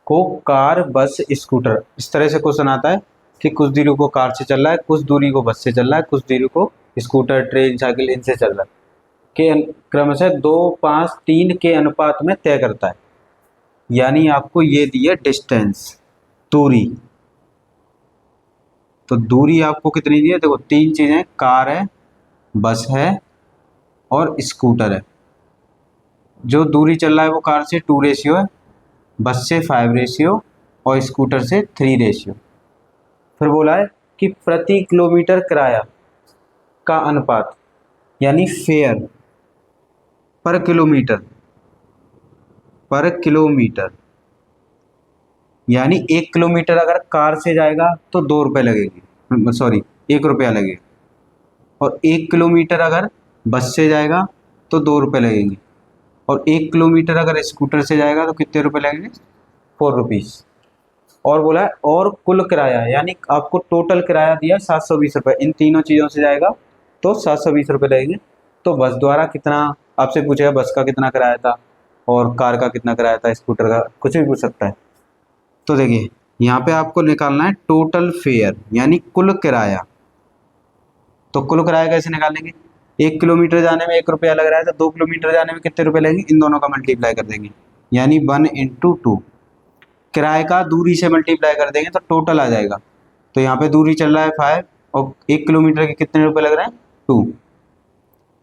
को कार, बस, स्कूटर, इस तरह से क्वेश्चन आता है कि कुछ दूरी को कार से चल रहा है, कुछ दूरी को बस से चल रहा है, कुछ दूरी को स्कूटर, ट्रेन, साइकिल इनसे चल रहा है, के क्रमशः 2, 5, 3 के अनुपात में तय करता है। यानी आपको ये दी है डिस्टेंस, दूरी, तो दूरी आपको कितनी दी है, देखो 3 चीजें, कार है, बस है और स्कूटर है। जो दूरी चल रहा है वो कार से 2 रेशियो है, बस से 5 रेशियो और स्कूटर से 3 रेशियो। फिर बोला है कि प्रति किलोमीटर किराया का अनुपात, यानी फेयर पर किलोमीटर, यानी 1 किलोमीटर अगर कार से जाएगा तो 2 रुपये लगेगी, सॉरी 1 रुपया लगेगा, और 1 किलोमीटर अगर बस से जाएगा तो 2 रुपये लगेंगे, और 1 किलोमीटर अगर स्कूटर से जाएगा तो कितने रुपए लगेंगे 4 रुपीज़। और बोला है और कुल किराया, यानी आपको टोटल किराया दिया 720 रुपये, इन तीनों चीज़ों से जाएगा तो 720 रुपये लगेंगे। तो बस द्वारा कितना, आपसे पूछेगा बस का कितना किराया था और कार का कितना किराया था, स्कूटर का, कुछ भी पूछ सकता है। तो देखिए यहाँ पे आपको निकालना है टोटल फेयर, यानी कुल किराया। तो कुल किराया कैसे निकालेंगे, 1 किलोमीटर जाने में 1 रुपया लग रहा है, तो 2 किलोमीटर जाने में कितने रुपए लगेंगे, इन दोनों का मल्टीप्लाई कर देंगे, यानी 1 × 2। किराए का दूरी से मल्टीप्लाई कर देंगे तो टोटल आ जाएगा। तो यहाँ पे दूरी चल रहा है 5 और 1 किलोमीटर के कितने रुपए लग रहे हैं 2,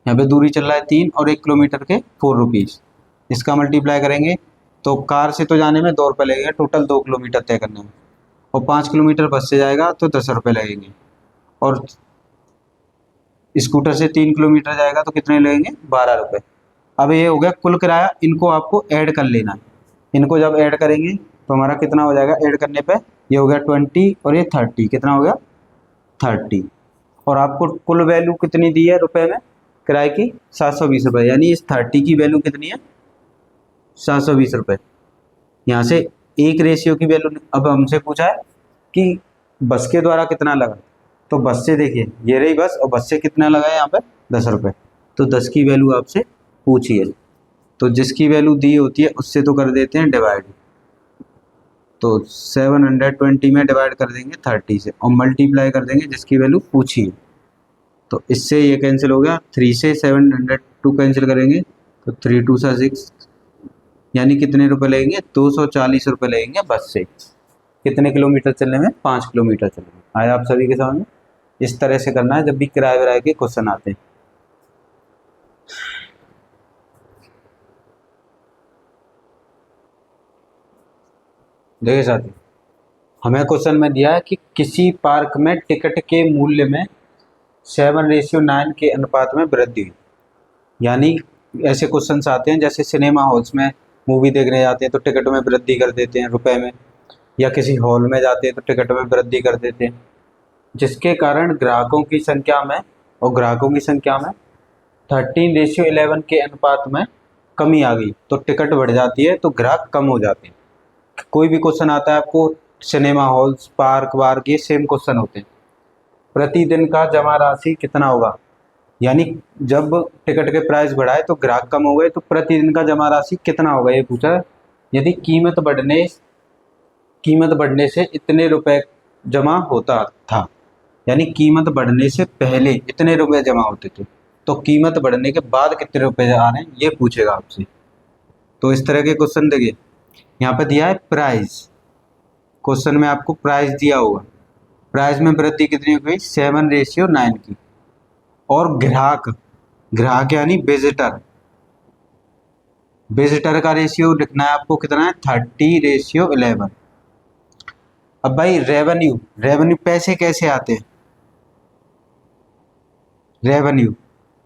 यहाँ पे दूरी चल रहा है 3 और 1 किलोमीटर के 4 रुपीज़। इसका मल्टीप्लाई करेंगे तो कार से तो जाने में 2 रुपये लगेगा टोटल 2 किलोमीटर तय करने में, और 5 किलोमीटर बस से जाएगा तो 10 रुपये लगेंगे, और स्कूटर से 3 किलोमीटर जाएगा तो कितने लगेंगे 12 रुपये। अब ये हो गया कुल किराया, इनको आपको ऐड कर लेना है। इनको जब ऐड करेंगे तो हमारा कितना हो जाएगा, ऐड करने पे ये हो गया 20 और ये 30, कितना हो गया 30। और आपको कुल वैल्यू कितनी दी है रुपए में किराए की 720 रुपये, यानी इस 30 की वैल्यू कितनी है 720 रुपये। यहाँ से एक रेशियो की वैल्यू, अब हमसे पूछा है कि बस के द्वारा कितना लगा, तो बस से देखिए ये रही बस, और बस से कितना लगा है यहाँ पे 10 रुपये, तो 10 की वैल्यू आपसे पूछी है, तो जिसकी वैल्यू दी होती है उससे तो कर देते हैं डिवाइड। तो 720 में डिवाइड कर देंगे 30 से और मल्टीप्लाई कर देंगे जिसकी वैल्यू पूछी है। तो इससे ये कैंसिल हो गया, 3 से 702 कैंसिल करेंगे तो 3 2 सा 6, यानी कितने रुपए लगेंगे, 240 रुपये लगेंगे बस से। कितने किलोमीटर चलने में, 5 किलोमीटर चलने में। आया आप सभी के सामने। इस तरह से करना है जब भी किराए विराए के क्वेश्चन आते हैं। देखिए साथी, हमें क्वेश्चन में दिया है कि किसी पार्क में टिकट के मूल्य में 7:9 के अनुपात में वृद्धि हुई। यानी ऐसे क्वेश्चन आते हैं जैसे सिनेमा हॉल्स में मूवी देखने जाते हैं तो टिकट में वृद्धि कर देते हैं रुपए में, या किसी हॉल में जाते हैं तो टिकट में वृद्धि कर देते हैं, जिसके कारण ग्राहकों की संख्या में 13:11 के अनुपात में कमी आ गई। तो टिकट बढ़ जाती है तो ग्राहक कम हो जाते हैं। कोई भी क्वेश्चन आता है आपको, सिनेमा हॉल्स, पार्क वार्क, ये सेम क्वेश्चन होते हैं। प्रतिदिन का जमा राशि कितना होगा, यानी जब टिकट के प्राइस बढ़ाए तो ग्राहक कम हो गए तो प्रतिदिन का जमा राशि कितना होगा ये पूछा है। यदि कीमत बढ़ने से इतने रुपए जमा होता था, यानी कीमत बढ़ने से पहले इतने रुपए जमा होते थे, तो कीमत बढ़ने के बाद कितने रुपए आ रहे हैं ये पूछेगा आपसे। तो इस तरह के क्वेश्चन देखिए, यहाँ पे दिया है प्राइस, क्वेश्चन में आपको प्राइस दिया होगा, प्राइस में वृद्धि कितनी हो गई, 7:9 की। और ग्राहक यानी विजिटर का रेशियो लिखना है आपको, कितना है, 30:11। अब भाई रेवेन्यू पैसे कैसे आते हैं, रेवेन्यू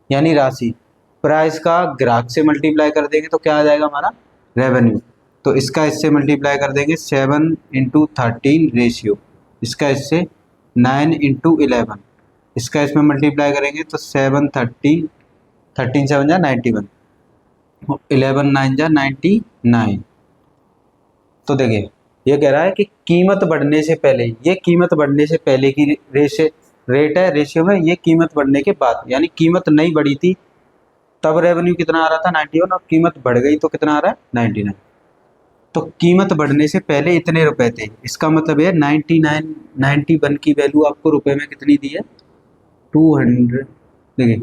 यानी राशि, प्राइस का ग्राहक से मल्टीप्लाई कर देंगे तो क्या आ जाएगा हमारा, रेवेन्यू। तो इसका इससे मल्टीप्लाई कर देंगे 7 × 13 रेशियो, इसका इससे 9 × 11, इसका इसमें मल्टीप्लाई करेंगे तो 7 13 7 जा 91, 11 9 जा 99। तो देखिए ये कह रहा है कि कीमत बढ़ने से पहले, ये कीमत बढ़ने से पहले की रेट है, रेशियो में ये कीमत बढ़ने के बाद, यानी कीमत नहीं बढ़ी थी तब रेवेन्यू कितना आ रहा था 91, और कीमत बढ़ गई तो कितना आ रहा है 99। तो कीमत बढ़ने से पहले इतने रुपए थे, इसका मतलब है 91 की वैल्यू आपको रुपए में कितनी दी है, 200, देखिए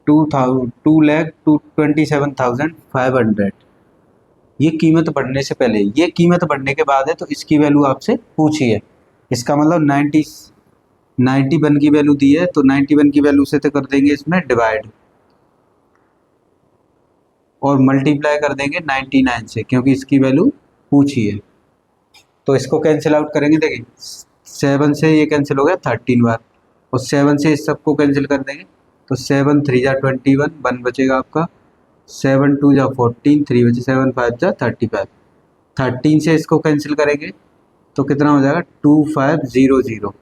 2,27,500। ये कीमत बढ़ने से पहले, ये कीमत बढ़ने के बाद है तो इसकी वैल्यू आपसे पूछी है। इसका मतलब 91 की वैल्यू दी है तो 91 की वैल्यू से तो कर देंगे इसमें डिवाइड और मल्टीप्लाई कर देंगे 99 से, क्योंकि इसकी वैल्यू पूछी है। तो इसको कैंसिल आउट करेंगे, देखिए 7 से ये कैंसिल हो गया 13 बार, और 7 से इस सबको कैंसिल कर देंगे तो 7 3 जा 21, 1 बचेगा आपका, 7 2 जा 14, 3 बचे, 7 5 जा 35, 13 से इसको कैंसिल करेंगे तो कितना हो जाएगा 2500,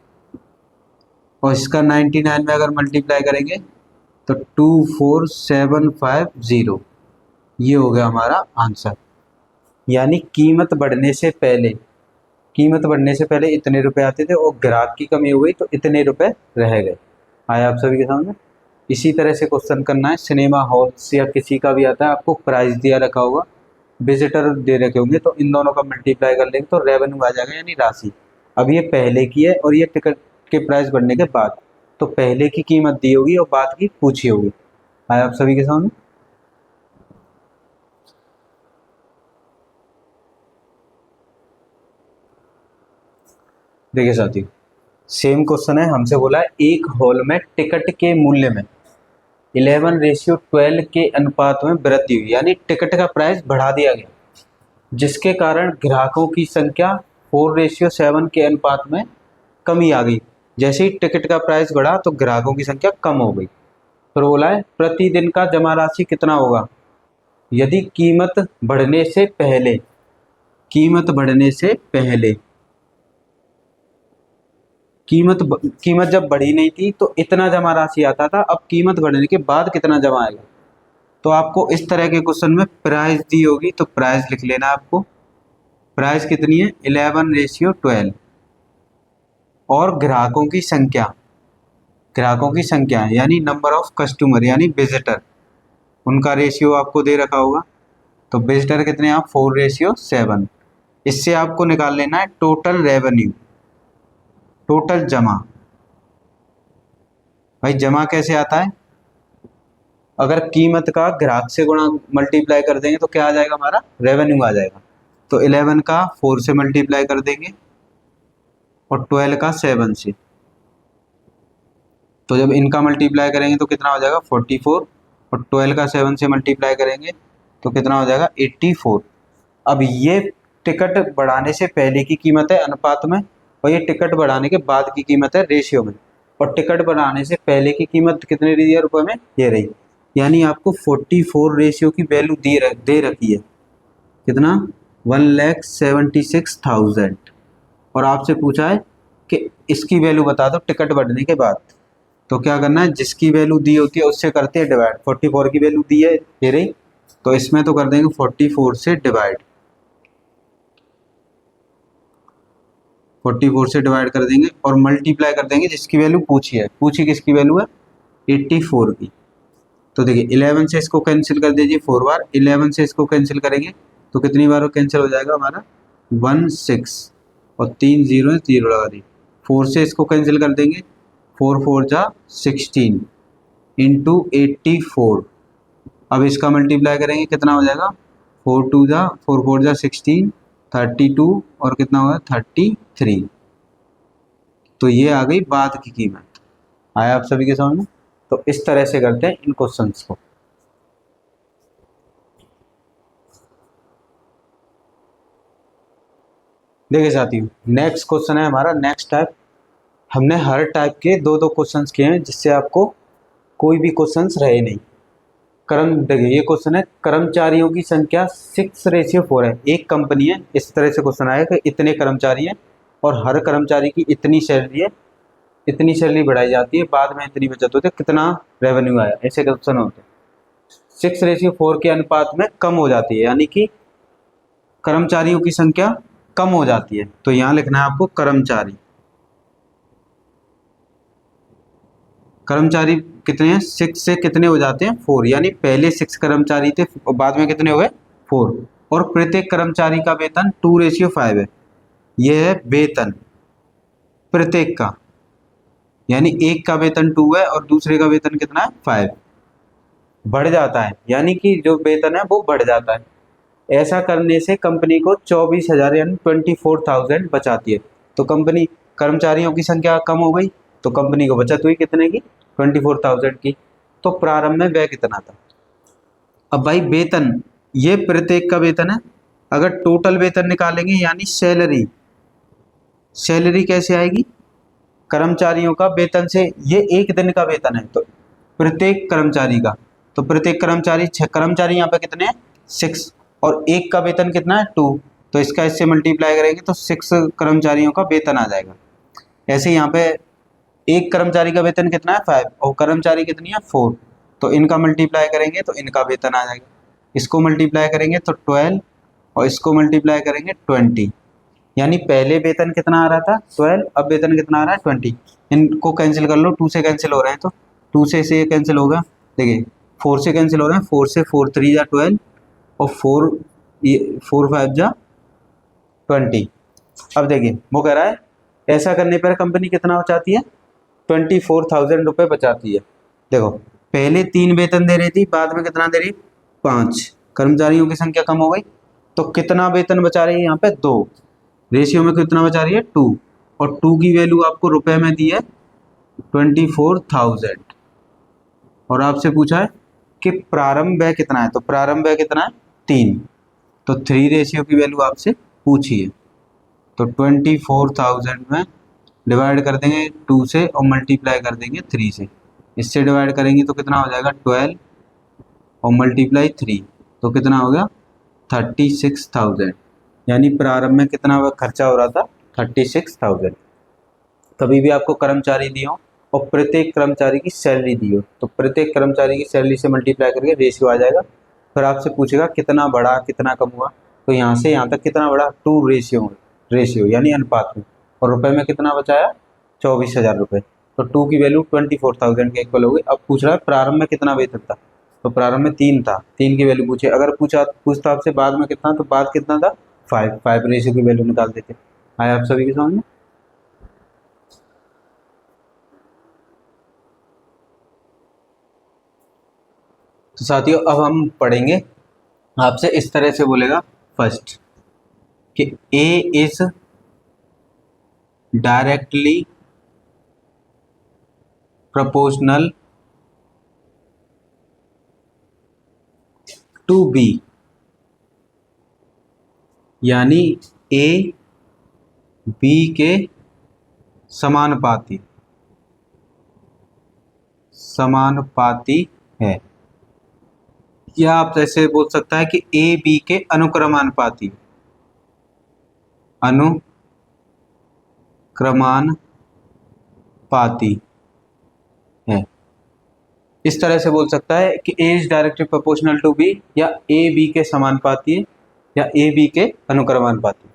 और इसका 99 में अगर मल्टीप्लाई करेंगे तो 24750, ये हो गया हमारा आंसर। यानी कीमत बढ़ने से पहले इतने रुपए आते थे और ग्राहक की कमी हो गई तो इतने रुपए रह गए। आया आप सभी के सामने। इसी तरह से क्वेश्चन करना है, सिनेमा हॉल्स या किसी का भी आता है, आपको प्राइस दिया रखा होगा, विजिटर दे रखे होंगे, तो इन दोनों का मल्टीप्लाई कर लेंगे तो रेवेन्यू आ जाएगा, यानी राशि। अब ये पहले की है और ये टिकट के प्राइस बढ़ने के बाद, तो पहले की कीमत दी होगी और बाद की पूछी होगी। आया आप सभी के सामने। देखिए साथियों, सेम क्वेश्चन है, हमसे बोला है एक हॉल में टिकट के मूल्य में 11:12 के अनुपात में वृद्धि हुई, यानी टिकट का प्राइस बढ़ा दिया गया, जिसके कारण ग्राहकों की संख्या 4:7 के अनुपात में कमी आ गई। जैसे ही टिकट का प्राइस बढ़ा तो ग्राहकों की संख्या कम हो गई। फिर बोला है प्रतिदिन का जमा राशि कितना होगा, यदि कीमत बढ़ने से पहले कीमत जब बढ़ी नहीं थी तो इतना जमा राशि आता था, अब कीमत बढ़ने के बाद कितना जमा आएगा। तो आपको इस तरह के क्वेश्चन में प्राइस दी होगी तो प्राइस लिख लेना आपको। प्राइस कितनी है 11:12, और ग्राहकों की संख्या यानी नंबर ऑफ कस्टमर यानी विजिटर, उनका रेशियो आपको दे रखा होगा। तो विजिटर कितने हैं, 4:7, इससे आपको निकाल लेना है टोटल रेवेन्यू, टोटल जमा। भाई जमा कैसे आता है, अगर कीमत का ग्राहक से गुणा मल्टीप्लाई कर देंगे तो क्या आ जाएगा, हमारा रेवेन्यू आ जाएगा। तो 11 का 4 से मल्टीप्लाई कर देंगे और 12 का 7 से, तो जब इनका मल्टीप्लाई करेंगे तो कितना हो जाएगा 44, और 12 का 7 से मल्टीप्लाई करेंगे तो कितना हो जाएगा 84। अब ये टिकट बढ़ाने से पहले की कीमत है अनुपात में, और ये टिकट बढ़ाने के बाद की कीमत है रेशियो में। और टिकट बढ़ाने से पहले की कीमत कितनी रही है रुपए में, ये रही, यानी आपको 44 रेशियो की वैल्यू दे रखी है, कितना 1,76,000, और आपसे पूछा है कि इसकी वैल्यू बता दो टिकट बढ़ने के बाद। तो क्या करना है, जिसकी वैल्यू दी होती है उससे करते हैं डिवाइड। 44 की वैल्यू दी है ये रही, तो इसमें तो कर देंगे 44 से डिवाइड, 44 से डिवाइड कर देंगे और मल्टीप्लाई कर देंगे जिसकी वैल्यू पूछी है। पूछी किसकी वैल्यू है, 84 की। तो देखिए 11 से इसको कैंसिल कर दीजिए 4 बार, 11 से इसको कैंसिल करेंगे तो कितनी बार कैंसिल हो जाएगा हमारा 16, और 3 जीरो है, 0 लगा दी। 4 से इसको कैंसिल कर देंगे, 4 4 जा 16 इंटू 84। अब इसका मल्टीप्लाई करेंगे कितना हो जाएगा, 4 2 जा 4 4 जा 16, 32 और कितना होगा 33। तो ये आ गई बाद की कीमत। आया आप सभी के समझ में। तो इस तरह से करते हैं इन क्वेश्चंस को। देखिए साथियों, नेक्स्ट क्वेश्चन है हमारा नेक्स्ट टाइप। हमने हर टाइप के दो दो क्वेश्चंस किए हैं जिससे आपको कोई भी क्वेश्चंस रहे नहीं। देखिए ये क्वेश्चन है, कर्मचारियों की संख्या 6:4 है। एक कंपनी है, इस तरह से क्वेश्चन आया कि इतने कर्मचारी हैं और हर कर्मचारी की इतनी सैलरी है, इतनी सैलरी बढ़ाई जाती है, बाद में इतनी बचत होती है, कितना रेवेन्यू आया, ऐसे क्वेश्चन होते हैं। 6:4 के अनुपात में कम हो जाती है, यानी कि कर्मचारियों की संख्या कम हो जाती है। तो यहाँ लिखना है आपको कर्मचारी, कर्मचारी कितने हैं, 6 से कितने हो जाते हैं 4, यानी पहले 6 कर्मचारी थे और बाद में कितने हो गए 4। और प्रत्येक कर्मचारी का वेतन 2:5 है। यह है वेतन प्रत्येक का, यानी एक का वेतन 2 है और दूसरे का वेतन कितना है 5, बढ़ जाता है, यानी कि जो वेतन है वो बढ़ जाता है। ऐसा करने से कंपनी को 24,000 यानी 24,000 बचाती है। तो कंपनी, कर्मचारियों की संख्या कम हो गई तो कंपनी को बचत हुई कितने की, 24,000 की। तो प्रारंभ में व्यय कितना था। अब भाई वेतन, ये प्रत्येक का वेतन है। अगर टोटल वेतन निकालेंगे यानी सैलरी, सैलरी कैसे आएगी, कर्मचारियों का वेतन से, ये एक दिन का वेतन है तो प्रत्येक कर्मचारी का, तो प्रत्येक कर्मचारी 6 कर्मचारी यहाँ पे कितने हैं 6, और एक का वेतन कितना है 2, तो इसका इससे मल्टीप्लाई करेंगे तो 6 कर्मचारियों का वेतन आ जाएगा। ऐसे यहाँ पे एक कर्मचारी का वेतन कितना है 5 और कर्मचारी कितनी है 4, तो इनका मल्टीप्लाई करेंगे तो इनका वेतन आ जाएगा। इसको मल्टीप्लाई करेंगे तो 12 और इसको मल्टीप्लाई करेंगे 20, यानी पहले वेतन कितना आ रहा था 12, अब वेतन कितना आ रहा है 20। इनको कैंसिल कर लो, 2 से कैंसिल हो रहे हैं तो 2 से कैंसिल होगा। देखिए 4 से कैंसिल हो रहे हैं, 4 से 4 3 जा 12 और 4 5 जा 20। अब देखिए वो कह रहा है ऐसा करने पर कंपनी कितना बचाती है, 24,000 रुपये बचाती है। देखो पहले 3 वेतन दे रही थी, बाद में कितना दे रही 5, कर्मचारियों की संख्या कम हो गई तो कितना वेतन बचा रही है यहाँ पे 2, रेशियो में कितना बचा रही है 2, और 2 की वैल्यू आपको रुपए में दी है 24,000। और आपसे पूछा है कि प्रारंभ व्यय कितना है, तो प्रारंभ व्यय कितना है 3, तो 3 रेशियो की वैल्यू आपसे पूछी है। तो 24,000 में डिवाइड कर देंगे 2 से और मल्टीप्लाई कर देंगे 3 से। इससे डिवाइड करेंगे तो कितना हो जाएगा 12 और मल्टीप्लाई 3, तो कितना हो गया 36,000, यानी प्रारंभ में कितना खर्चा हो रहा था 36,000। कभी भी आपको कर्मचारी दिए हो और प्रत्येक कर्मचारी की सैलरी दी हो तो प्रत्येक कर्मचारी की सैलरी से मल्टीप्लाई करके रेशियो आ जाएगा। फिर आपसे पूछेगा कितना बढ़ा कितना कम हुआ, तो यहाँ से यहाँ तक कितना बढ़ा 2 रेशियो यानी अनुपात में, और रुपए में कितना बचाया 24,000 रुपये, तो 2 की वैल्यू 24,000 के इक्वल हो गई। अब पूछ रहा है प्रारंभ में कितना वेतन था, तो प्रारंभ में 3 था, 3 की वैल्यू पूछे। अगर पूछता आपसे बाद में कितना, तो बाद कितना था फाइव रेशियो की वैल्यू निकाल देते। आया आप सभी के समझ में? तो साथियों अब हम पढ़ेंगे, आपसे इस तरह से बोलेगा फर्स्ट कि A is directly proportional to B, यानी ए बी के समानुपाती है, या आप जैसे बोल सकता है कि ए बी के अनुक्रमानुपाती है। इस तरह से बोल सकता है कि A is directly proportional to B, या ए बी के समानुपाती है, या ए बी के अनुक्रमानुपाती।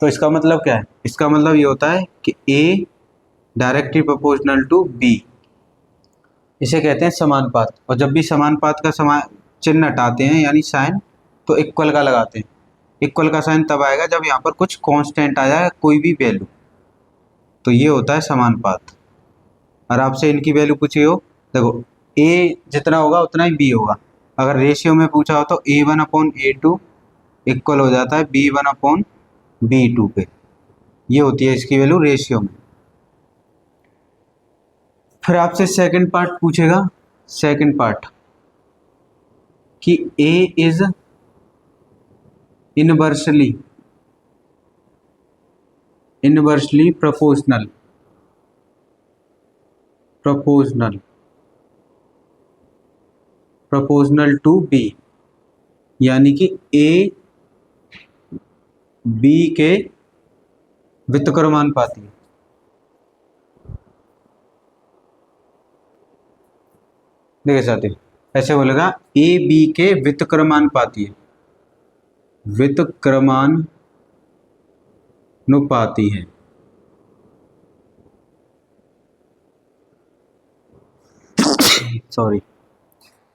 तो इसका मतलब क्या है? इसका मतलब ये होता है कि ए डायरेक्टली प्रोपोर्शनल टू बी, इसे कहते हैं समानुपात। और जब भी समानुपात का चिन्ह हटाते हैं यानी साइन, तो इक्वल का लगाते हैं। इक्वल का साइन तब आएगा जब यहाँ पर कुछ कांस्टेंट आ जाए, कोई भी वैल्यू, तो ये होता है समानुपात। और आपसे इनकी वैल्यू पूछी हो, देखो ए जितना होगा उतना ही बी होगा। अगर रेशियो में पूछा हो तो A1/A2 इक्वल हो जाता है B1/B2 पे। ये होती है इसकी वैल्यू रेशियो में। फिर आपसे सेकंड पार्ट पूछेगा, सेकंड पार्ट कि A is inversely proportional to B, यानी कि ए बी के व्युत्क्रमानुपाती। देखिए साथियों, ऐसे बोलेगा ए बी के व्युत्क्रमानुपाती है। सॉरी।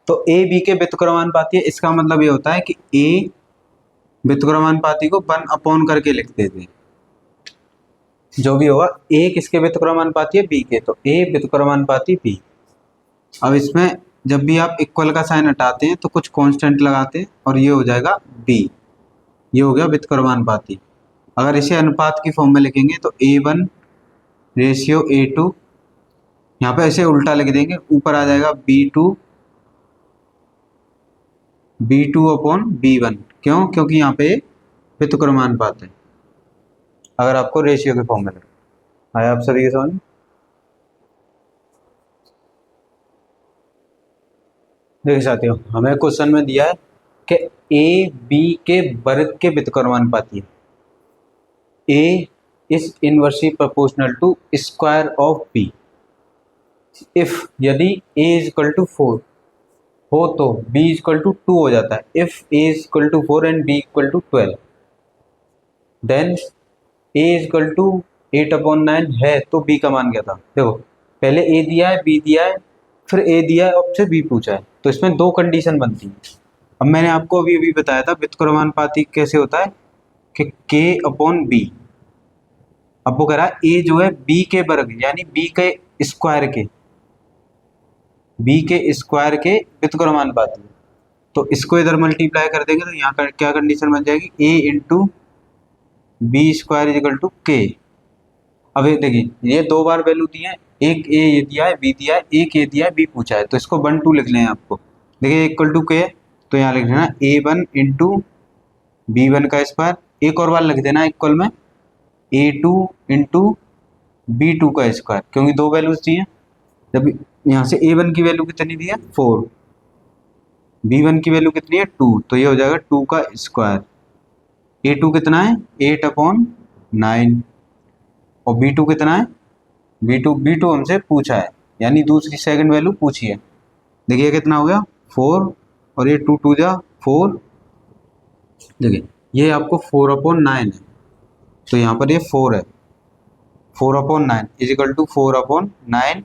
तो ए बी के व्युत्क्रमानुपाती है, इसका मतलब ये होता है कि ए व्युत्क्रमानुपाती को 1 करके लिख देते हैं। जो भी होगा, ए किसके व्युत्क्रमानुपाती है? बी के, तो ए व्युत्क्रमानुपाती बी। अब इसमें जब भी आप इक्वल का साइन हटाते हैं तो कुछ कांस्टेंट लगाते हैं, और ये हो जाएगा बी। ये हो गया व्युत्क्रमानुपाती। अगर इसे अनुपात की फॉर्म में लिखेंगे तो A1/A2, यहाँ पे ऐसे उल्टा लिख देंगे, ऊपर आ जाएगा B2/B1। क्यों? क्योंकि यहाँ पे व्युत्क्रमानुपात है। अगर आपको रेशियो के फॉर्म में लिखना आया आप सभी के समझ में? देखिए साथियों, हमें क्वेश्चन में दिया है कि ए बी के वर्ग के व्युत्क्रमानुपाती है। A is inversely proportional to square of B if, यदि a इज इक्वल टू 4 हो तो b इज इक्वल टू 2 हो जाता है। If a is equal to 4 and b equal to 12, then a is equal to 8/9 है तो b का मान क्या था? देखो पहले a दिया है, b दिया है, फिर a दिया है और फिर b पूछा है, तो इसमें दो कंडीशन बनती है। अब मैंने आपको अभी बताया था व्युत्क्रमानुपाती कैसे होता है कि k/b। अब वो कह रहा है a जो है b के वर्ग यानी b के स्क्वायर के व्युत्क्रमानुपाती है। तो इसको इधर मल्टीप्लाई कर देंगे तो यहाँ का क्या कंडीशन बन जाएगी? a into B square is equal to K. अब ये देखिए, ये दो बार वैल्यू दी है, एक a ये दिया है, b दिया है, एक a दिया है, b पूछा है, तो इसको 1 2 लिख लें आपको। देखिए इक्वल टू के, तो यहाँ लिख देना A1 इंटू B1 का स्क्वायर, एक और बार लिख देना इक्वल में A2 इंटू B2 का स्क्वायर, क्योंकि दो वैल्यूज दी हैं। जब यहाँ से A1 की वैल्यू कितनी दी है? 4, B1 की वैल्यू कितनी है? 2, तो ये हो जाएगा 2 का स्क्वायर। A2 कितना है? 8/9, और B2 कितना है? B2 हमसे पूछा है, यानी दूसरी सेकंड वैल्यू पूछी है। देखिए कितना हो गया? 4, और ये 2 2 जा 4। देखिए ये आपको 4/9 है, तो यहाँ पर ये 4 है। 4/9 is equal to 4/9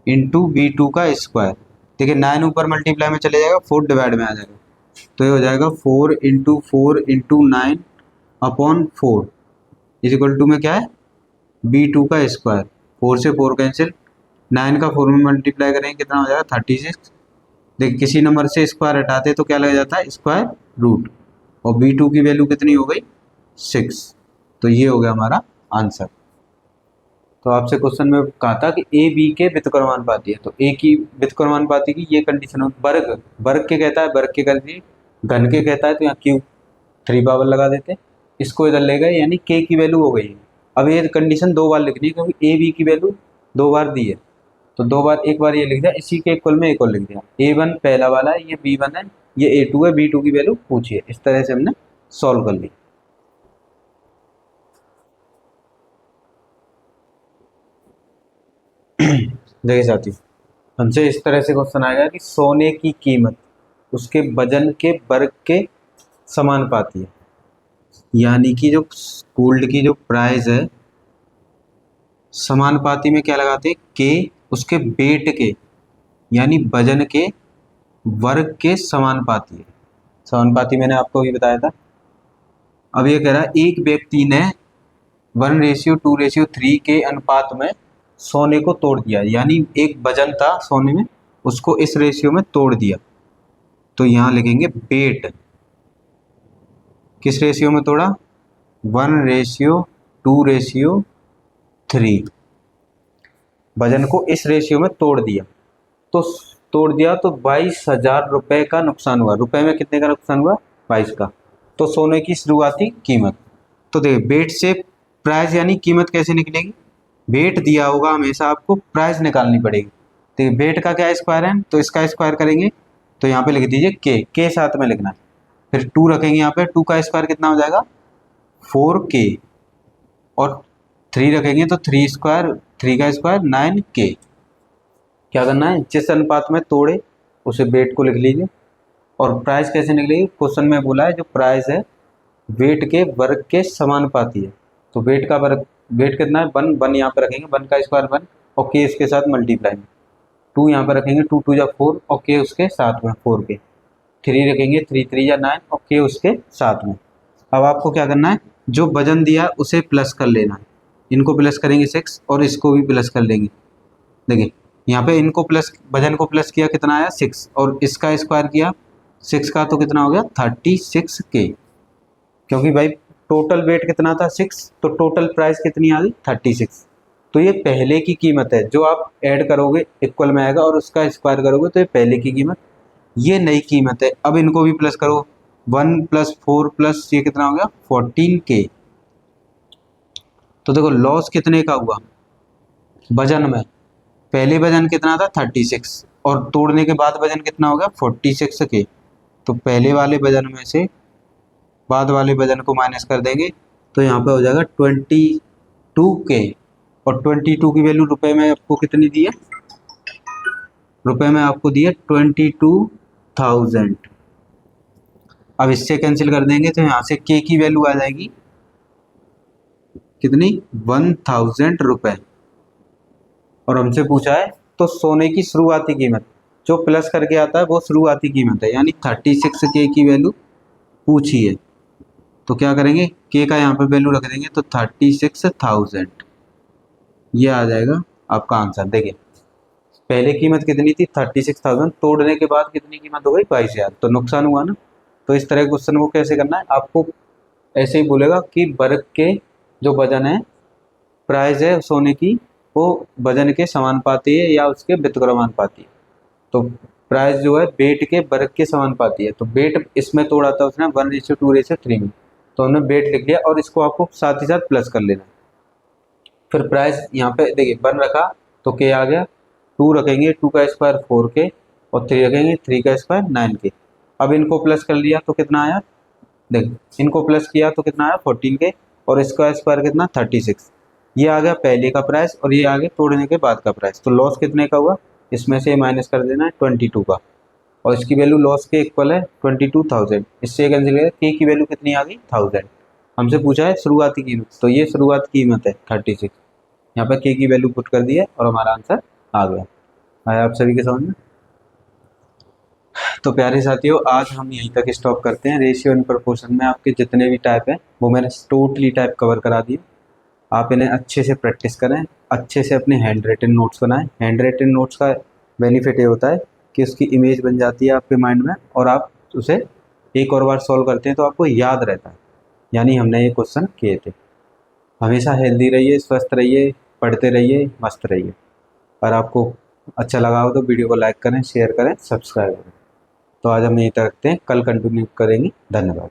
into B2 का स्क्वायर। देखिए 9 ऊपर मल्टीप्लाई में चले जाएगा, 4 डिवाइड में आ जाएगा, तो ये हो जाएगा 4 × 4 × 9 अपॉन 4 इज इक्वल टू में क्या है B2 का स्क्वायर। 4 से 4 कैंसिल, 9 का 4 में मल्टीप्लाई करेंगे कितना हो जाएगा 36। देखिए किसी नंबर से स्क्वायर हटाते तो क्या लग जाता है स्क्वायर रूट, और B2 की वैल्यू कितनी हो गई 6। तो ये हो गया हमारा आंसर। तो आपसे क्वेश्चन में कहा था कि ए बी के व्युत्क्रमानुपाती है, तो ए की व्युत्क्रमानुपाती की ये कंडीशन हो, वर्ग वर्ग के कहता है, वर्ग के कर दिए, घन के कहता है तो यहाँ क्यूब 3 पावर लगा देते, इसको इधर ले गए यानी के की वैल्यू हो गई। अब ये कंडीशन 2 बार लिखनी है क्योंकि ए बी की वैल्यू 2 बार दी है, तो 2 बार, एक बार ये लिख दिया, इसी के इक्वल में एक और लिख दिया। A1 पहला वाला है, ये B1 है, ये A2 है, B2 की वैल्यू पूछिए। इस तरह से हमने सॉल्व कर ली। देखिए साथी, हमसे इस तरह से क्वेश्चन आएगा कि सोने की कीमत उसके वजन के वर्ग के समानुपाती है, यानी कि जो गोल्ड की जो प्राइस है समानुपाती में क्या लगाते हैं के उसके वेट के यानी वजन के वर्ग के समानुपाती है। समानुपाती मैंने आपको भी बताया था। अब ये कह रहा है एक व्यक्ति ने 1:2:3 के अनुपात में सोने को तोड़ दिया, यानी एक वजन था सोने में उसको इस रेशियो में तोड़ दिया, तो यहाँ लिखेंगे वेट किस रेशियो में तोड़ा 1:2:3 वजन को इस रेशियो में तोड़ दिया, तो 22,000 रुपए का नुकसान हुआ। रुपए में कितने का नुकसान हुआ 22 का। तो सोने की शुरुआती कीमत, तो देखिए वेट से प्राइस यानी कीमत कैसे निकलेगी, वेट दिया होगा हमेशा आपको प्राइस निकालनी पड़ेगी। तो वेट का क्या स्क्वायर है, तो इसका स्क्वायर करेंगे, तो यहाँ पे लिख दीजिए के साथ में लिखना है, फिर 2 रखेंगे यहाँ पे, 2 का स्क्वायर कितना हो जाएगा 4K, और 3 रखेंगे तो 3 स्क्वायर, 3 का स्क्वायर 9K। क्या करना है जिस अनुपात में तोड़े उसे वेट को लिख लीजिए, और प्राइस कैसे निकलेगी, क्वेश्चन में बोला है जो प्राइस है वेट के वर्ग के समानुपाती है, तो वेट का वर्ग, वेट कितना है 1 यहाँ पर रखेंगे, 1 का स्क्वायर 1 और के इसके साथ मल्टीप्लाई में, 2 यहाँ पर रखेंगे, 2 2 जा 4 और के उसके साथ में 4K, 3 रखेंगे, 3 3 जा 9 और के उसके साथ में। अब आपको क्या करना है जो वजन दिया उसे प्लस कर लेना है, इनको प्लस करेंगे 6 और इसको भी प्लस कर लेंगे। देखिए यहाँ पे इनको प्लस, वजन को प्लस किया कितना आया 6, और इसका स्क्वायर किया 6 का तो कितना हो गया 36K, क्योंकि भाई टोटल वेट कितना था 6, तो टोटल प्राइस कितनी आ गई 36। तो ये पहले की कीमत है, जो आप ऐड करोगे इक्वल में आएगा और उसका स्क्वायर करोगे तो ये पहले की कीमत, ये नई कीमत है। अब इनको भी प्लस करो, 1 + 4 प्लस ये कितना हो गया 14K। तो देखो लॉस कितने का हुआ वजन में, पहले वजन कितना था 36 और तोड़ने के बाद वजन कितना हो गया 46K। तो पहले वाले वजन में से बाद वाले वजन को माइनस कर देंगे तो यहाँ पे हो जाएगा 22K, और 22 की वैल्यू रुपए में आपको कितनी दी है, रुपए में आपको दी है 22,000। अब इससे कैंसिल कर देंगे तो यहाँ से K की वैल्यू आ जाएगी कितनी 1,000 रुपए, और हमसे पूछा है तो सोने की शुरुआती कीमत जो प्लस करके आता है वो शुरुआती कीमत है, यानी 36K की वैल्यू पूछी है। तो क्या करेंगे के का यहाँ पे वैल्यू रख देंगे तो 36,000, ये आ जाएगा आपका आंसर। देखिए पहले कीमत कितनी थी 36,000, तोड़ने के बाद कितनी कीमत हो गई 22,000, तो नुकसान हुआ ना। तो इस तरह के क्वेश्चन को कैसे करना है, आपको ऐसे ही बोलेगा कि वर्ग के जो वजन है प्राइस है सोने की वो वजन के समानुपाती है या उसके व्युत्क्रमानुपाती है। तो प्राइस जो है वेट के वर्ग के समानुपाती है, तो वेट इसमें तोड़ा था उसने 1:2:3 में, तो हमने वेट लिख लिया और इसको आपको साथ ही साथ प्लस कर लेना। फिर प्राइस यहाँ पे देखिए 1 रखा तो के आ गया, 2 रखेंगे 2 का स्क्वायर 4K और 3 रखेंगे 3 का स्क्वायर 9K। अब इनको प्लस कर लिया तो कितना आया, देख इनको प्लस किया तो कितना आया 14K और इसका स्क्वायर कितना 36। ये आ गया पहले का प्राइस और ये आ गया तोड़ने के बाद का प्राइस। तो लॉस कितने का हुआ, इसमें से माइनस कर देना है 22 का, और इसकी वैल्यू लॉस के इक्वल है 22,000। इससे कैंसिल करें, के की वैल्यू कितनी आ गई 1000। हमसे पूछा है शुरुआती कीमत, तो ये शुरुआती कीमत है 36, यहाँ पर के की वैल्यू पुट कर दी है और हमारा आंसर आ गया। आया आप सभी के समझ में। तो तो प्यारे साथियों, आज हम यहीं तक स्टॉप करते हैं। रेशियो एंड प्रोपोर्शन में आपके जितने भी टाइप हैं वो मैंने टोटली टाइप कवर करा दिए। आप इन्हें अच्छे से प्रैक्टिस करें, अच्छे से अपने हैंड रिटन नोट्स बनाएं। हैंड रिटन नोट्स का बेनिफिट ये होता है कि उसकी इमेज बन जाती है आपके माइंड में, और आप उसे एक और बार सॉल्व करते हैं तो आपको याद रहता है, यानी हमने ये क्वेश्चन किए थे। हमेशा हेल्दी रहिए, स्वस्थ रहिए, पढ़ते रहिए, मस्त रहिए। और आपको अच्छा लगा हो तो वीडियो को लाइक करें, शेयर करें, सब्सक्राइब करें। तो आज हम यहीं तक रखते हैं, कल कंटिन्यू करेंगे। धन्यवाद।